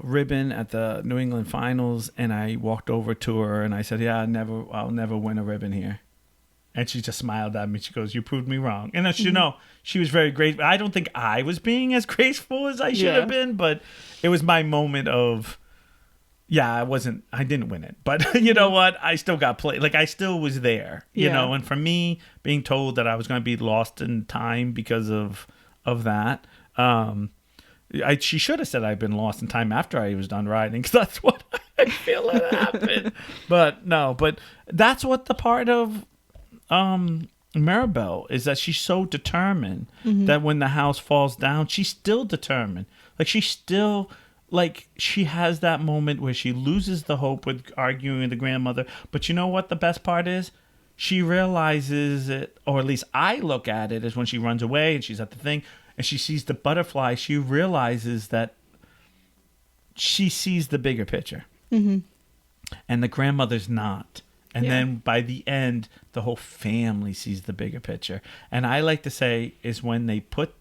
ribbon at the New England finals, and I walked over to her and I said, yeah, I'll never win a ribbon here. And she just smiled at me. She goes, you proved me wrong. And as you know, she was very grateful. I don't think I was being as graceful as I should have been, but it was my moment of, I didn't win it. But you know what? I still got played. Like I still was there, you know, and for me, being told that I was going to be lost in time because of that, she should have said I'd been lost in time after I was done riding, because that's what I feel it happened. But no, but that's what the part of Maribel is, that she's so determined that when the house falls down, she's still determined. Like she's still, like she has that moment where she loses the hope with arguing with the grandmother. But you know what the best part is? She realizes it, or at least I look at it, as when she runs away and she's at the thing and she sees the butterfly, she realizes that she sees the bigger picture. And the grandmother's not. And then by the end, the whole family sees the bigger picture. And I like to say is when they put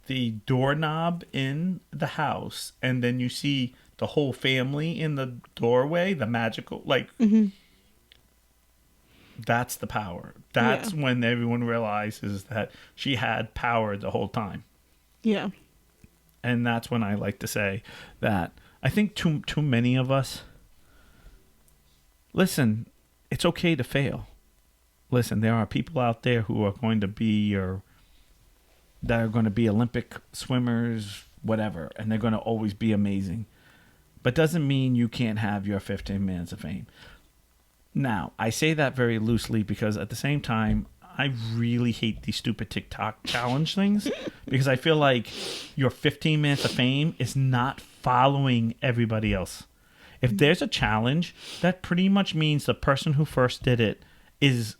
the doorknob in the house and then you see the whole family in the doorway, the magical, like, that's the power. That's when everyone realizes that she had power the whole time. Yeah. And that's when I like to say that I think too many of us, listen, it's okay to fail. Listen, there are people out there who are going to be that are going to be Olympic swimmers, whatever, and they're going to always be amazing. But doesn't mean you can't have your 15 minutes of fame. Now, I say that very loosely because at the same time, I really hate these stupid TikTok challenge things because I feel like your 15 minutes of fame is not following everybody else. If there's a challenge, that pretty much means the person who first did it is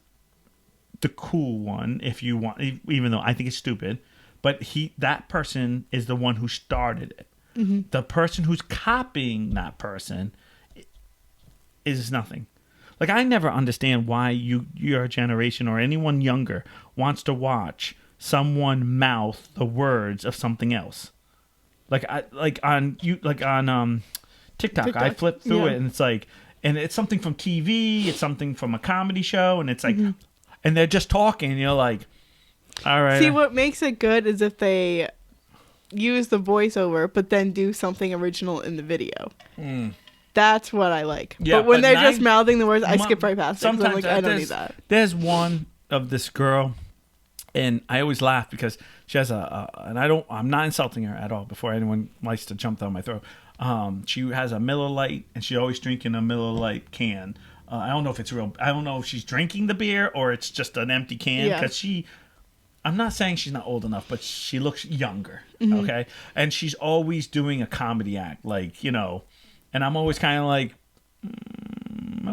the cool one, if you want, even though I think it's stupid, but that person is the one who started it. The person who's copying that person is nothing. Like, I never understand why your generation or anyone younger wants to watch someone mouth the words of something else. On TikTok, I flip through it and it's like, and it's something from TV, it's something from a comedy show, and it's like, and they're just talking, and you're like, all right. See, what makes it good is if they use the voiceover, but then do something original in the video. That's what I like. Yeah, but when they're just mouthing the words, I skip right past it. Sometimes I'm like, I don't need that. There's one of this girl, and I always laugh because she has and I'm not insulting her at all before anyone likes to jump down my throat. She has a Miller Lite, and she's always drinking a Miller Lite can I don't know if it's real. I don't know if she's drinking the beer or it's just an empty can. Because I'm not saying she's not old enough, but she looks younger. Mm-hmm. Okay. And she's always doing a comedy act. Like, you know, and I'm always kind of like,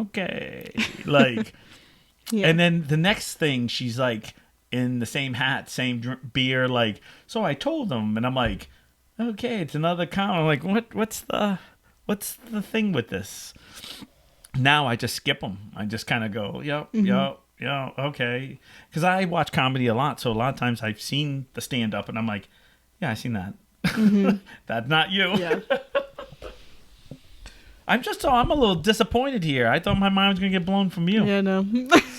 okay. Like, and then the next thing she's like in the same hat, same beer. Like, so I told them and I'm like, okay, it's another comedy. I'm like, what's the thing with this? Now I just skip them. I just kind of go, yep, okay. Because I watch comedy a lot, so a lot of times I've seen the stand-up, and I'm like, yeah, I've seen that. Mm-hmm. That's not you. Yeah. I'm a little disappointed here. I thought my mind was going to get blown from you. Yeah, no.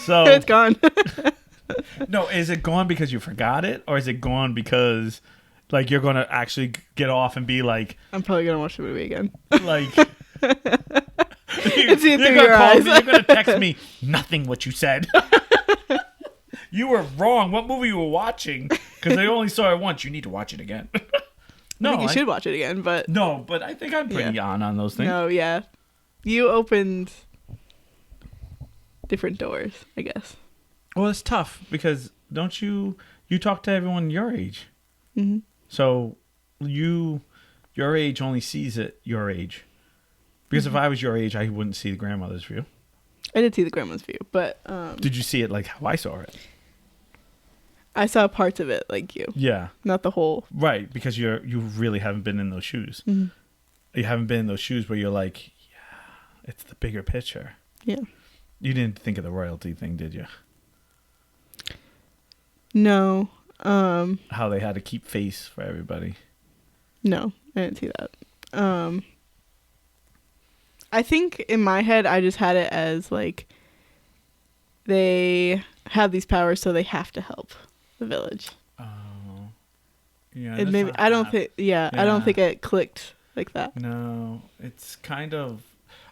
So it's gone. No, is it gone because you forgot it, or is it gone because, like, you're going to actually get off and be like... I'm probably going to watch the movie again. Like... You're going to text me, nothing what you said. You were wrong. What movie you were watching? Because I only saw it once. You need to watch it again. No, I think you should watch it again, but... No, but I think I'm pretty on those things. No, yeah. You opened different doors, I guess. Well, it's tough because don't you talk to everyone your age. Mm-hmm. So your age only sees it your age. Because if I was your age, I wouldn't see the grandmother's view. I did see the grandma's view, but... Did you see it like how I saw it? I saw parts of it like you. Yeah. Not the whole. Right, because you really haven't been in those shoes. Mm-hmm. You haven't been in those shoes where you're like, yeah, it's the bigger picture. Yeah. You didn't think of the royalty thing, did you? No. How they had to keep face for everybody. No, I didn't see that. I think in my head, I just had it as like they have these powers, so they have to help the village. Oh, yeah. And maybe I don't think. Yeah, I don't think it clicked like that. No, it's kind of.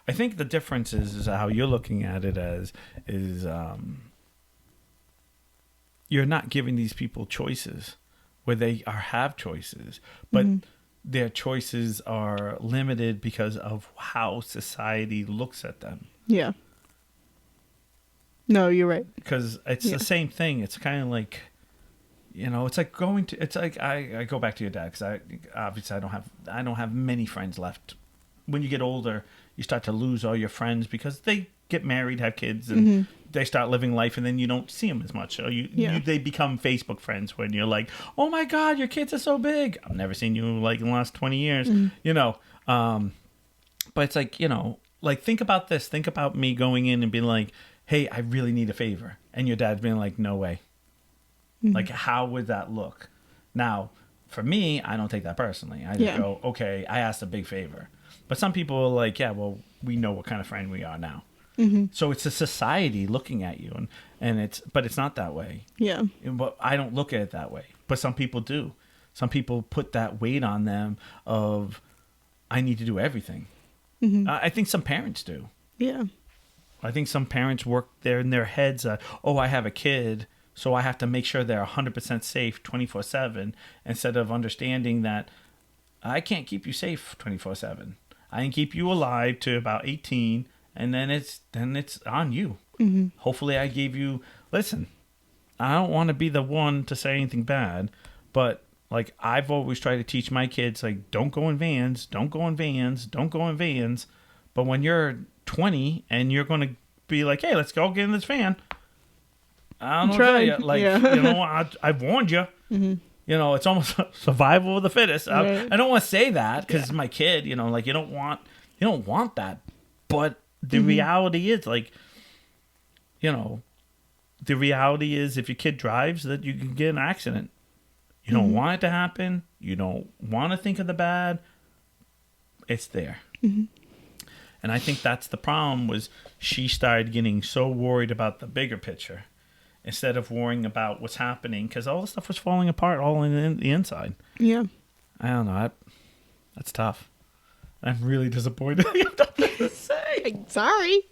I think the difference is how you're looking at it is you're not giving these people choices where they have choices, but. Mm-hmm. Their choices are limited because of how society looks at them. Yeah. No, you're right. Because it's the same thing. It's kind of like, you know, it's like going to. It's like I go back to your dad because obviously I don't have many friends left. When you get older, you start to lose all your friends because they get married, have kids, and they start living life, and then you don't see them as much. So they become Facebook friends when you're like, oh my God, your kids are so big. I've never seen you like in the last 20 years, you know. But it's like, you know, like think about this. Think about me going in and being like, hey, I really need a favor. And your dad's being like, no way. Like, how would that look? Now, for me, I don't take that personally. I just go, okay, I asked a big favor. But some people are like, yeah, well, we know what kind of friend we are now. Mm-hmm. So it's a society looking at you, but it's not that way. Yeah. But I don't look at it that way. But some people do. Some people put that weight on them of, I need to do everything. Mm-hmm. I think some parents do. Yeah. I think some parents work there in their heads. I have a kid, so I have to make sure they're 100% safe 24/7, instead of understanding that I can't keep you safe 24/7. I can keep you alive to about 18. And then it's on you. Mm-hmm. Hopefully I gave you... Listen, I don't want to be the one to say anything bad, but like I've always tried to teach my kids, like, don't go in vans, don't go in vans, don't go in vans. But when you're 20 and you're going to be like, hey, let's go get in this van. I don't know what to tell you. Like, you know, I've warned you. Mm-hmm. You know, it's almost survival of the fittest. Right. I don't want to say that because it's my kid, you know, like you don't want that. But the reality is, like, you know, the reality is if your kid drives, that you can get an accident. You don't want it to happen. You don't want to think of the bad. It's there. Mm-hmm. And I think that's the problem, was she started getting so worried about the bigger picture instead of worrying about what's happening, because all the stuff was falling apart all in the inside. Yeah. I don't know. That's tough. I'm really disappointed. I have nothing to say. Sorry.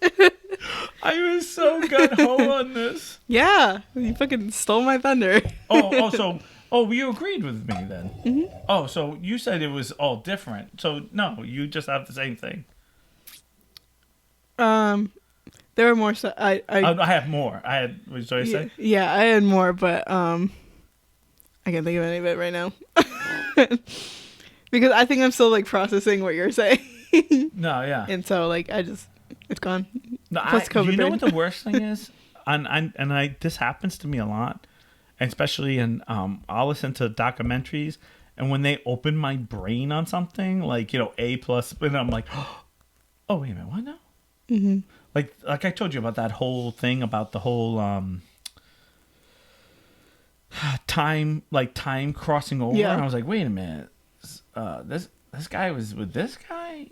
I was so gung-ho on this. Yeah. You fucking stole my thunder. So you agreed with me then? Mm-hmm. Oh, so you said it was all different. So, no, you just have the same thing. There were more. I have more. I had. What did you say? Yeah, I had more, but I can't think of any of it right now. Because I think I'm still like processing what you're saying. No, yeah. And so like it's gone. No, do you know what the worst thing is? And this happens to me a lot, especially in I'll listen to documentaries, and when they open my brain on something like A plus, and I'm like, oh wait a minute, what now? Mm-hmm. Like I told you about that whole thing about the whole time crossing over. Yeah. And I was like, wait a minute, this guy was with this guy.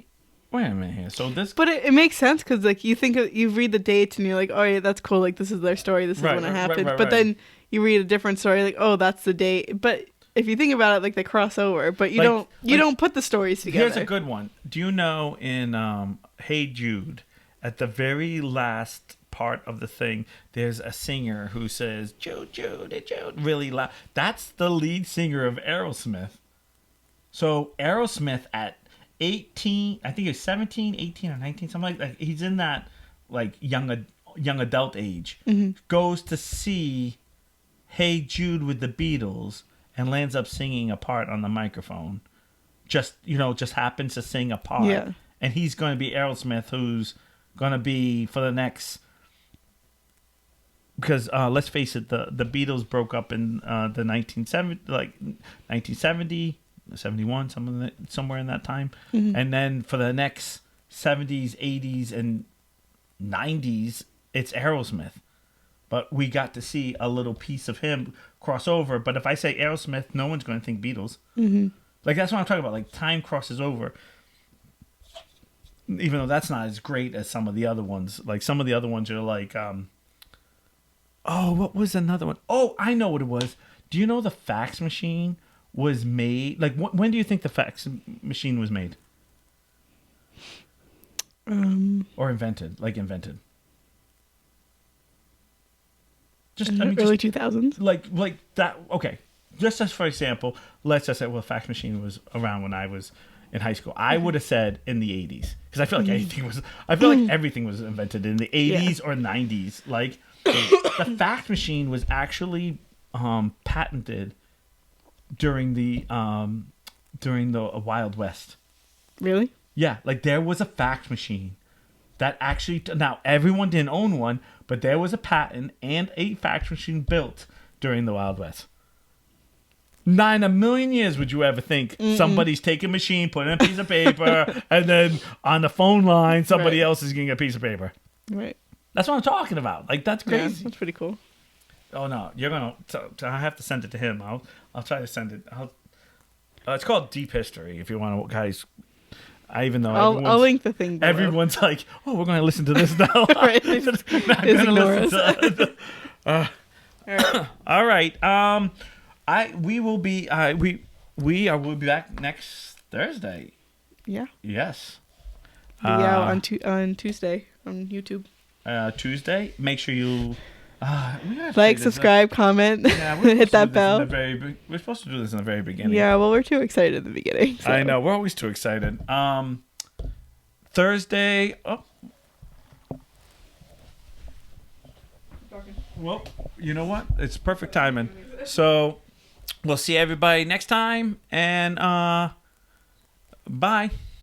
Wait a minute here. So this, but it makes sense because like you read the dates and you're like, oh yeah, that's cool. Like this is their story. This is when it happened. But then you read a different story, like, oh, that's the date. But if you think about it, like they cross over, but you don't put the stories together. Here's a good one. Do you know in Hey Jude, at the very last part of the thing, there's a singer who says Jude, Jude, Jude, really loud. That's the lead singer of Aerosmith. So Aerosmith at 18, I think it's 17, 18 or 19, something like that. He's in that like young adult age. Mm-hmm. Goes to see Hey Jude with the Beatles and lands up singing a part on the microphone. Just happens to sing a part. Yeah. And he's going to be Aerosmith, who's going to be for the next, because let's face it, the Beatles broke up in the 1970, 71, somewhere in that time. Mm-hmm. And then for the next 70s, 80s, and 90s, it's Aerosmith. But we got to see a little piece of him cross over. But if I say Aerosmith, no one's going to think Beatles. Mm-hmm. Like, that's what I'm talking about. Like, time crosses over. Even though that's not as great as some of the other ones. Like, some of the other ones are like, what was another one? Oh, I know what it was. Do you know the fax machine was made? Like, when do you think the fax machine was made? Or invented? Like, invented. Early 2000s. Like that. Okay. Just as for example, let's just say, well, fax machine was around when I was in high school. I would have said in the 80s, because I feel like everything was invented in the 80s or 90s. Like the fax machine was actually patented during the Wild West. Really? Yeah, like there was a fax machine that actually, now everyone didn't own one, but there was a patent and a fax machine built during the Wild West. Not in a million years would you ever think somebody's taking a machine, putting in a piece of paper, and then on the phone line, somebody else is getting a piece of paper. Right. That's what I'm talking about. Like, that's crazy. Yeah, that's pretty cool. Oh, no. You're going to... I have to send it to him. I'll try to send it. It's called Deep History, if you want to... Guys, even though I'll link the thing below. Everyone's like, oh, we're going to listen to this now. Right. Just ignore us. All right. We'll be back next Thursday. Yeah. Yes. On Tuesday on YouTube. Tuesday. Make sure you like, subscribe, comment, hit that bell. We're supposed to do this in the very beginning. Yeah, well, we're too excited at the beginning. So. I know, we're always too excited. Thursday. Oh. Well, you know what? It's perfect timing. So we'll see everybody next time, and bye.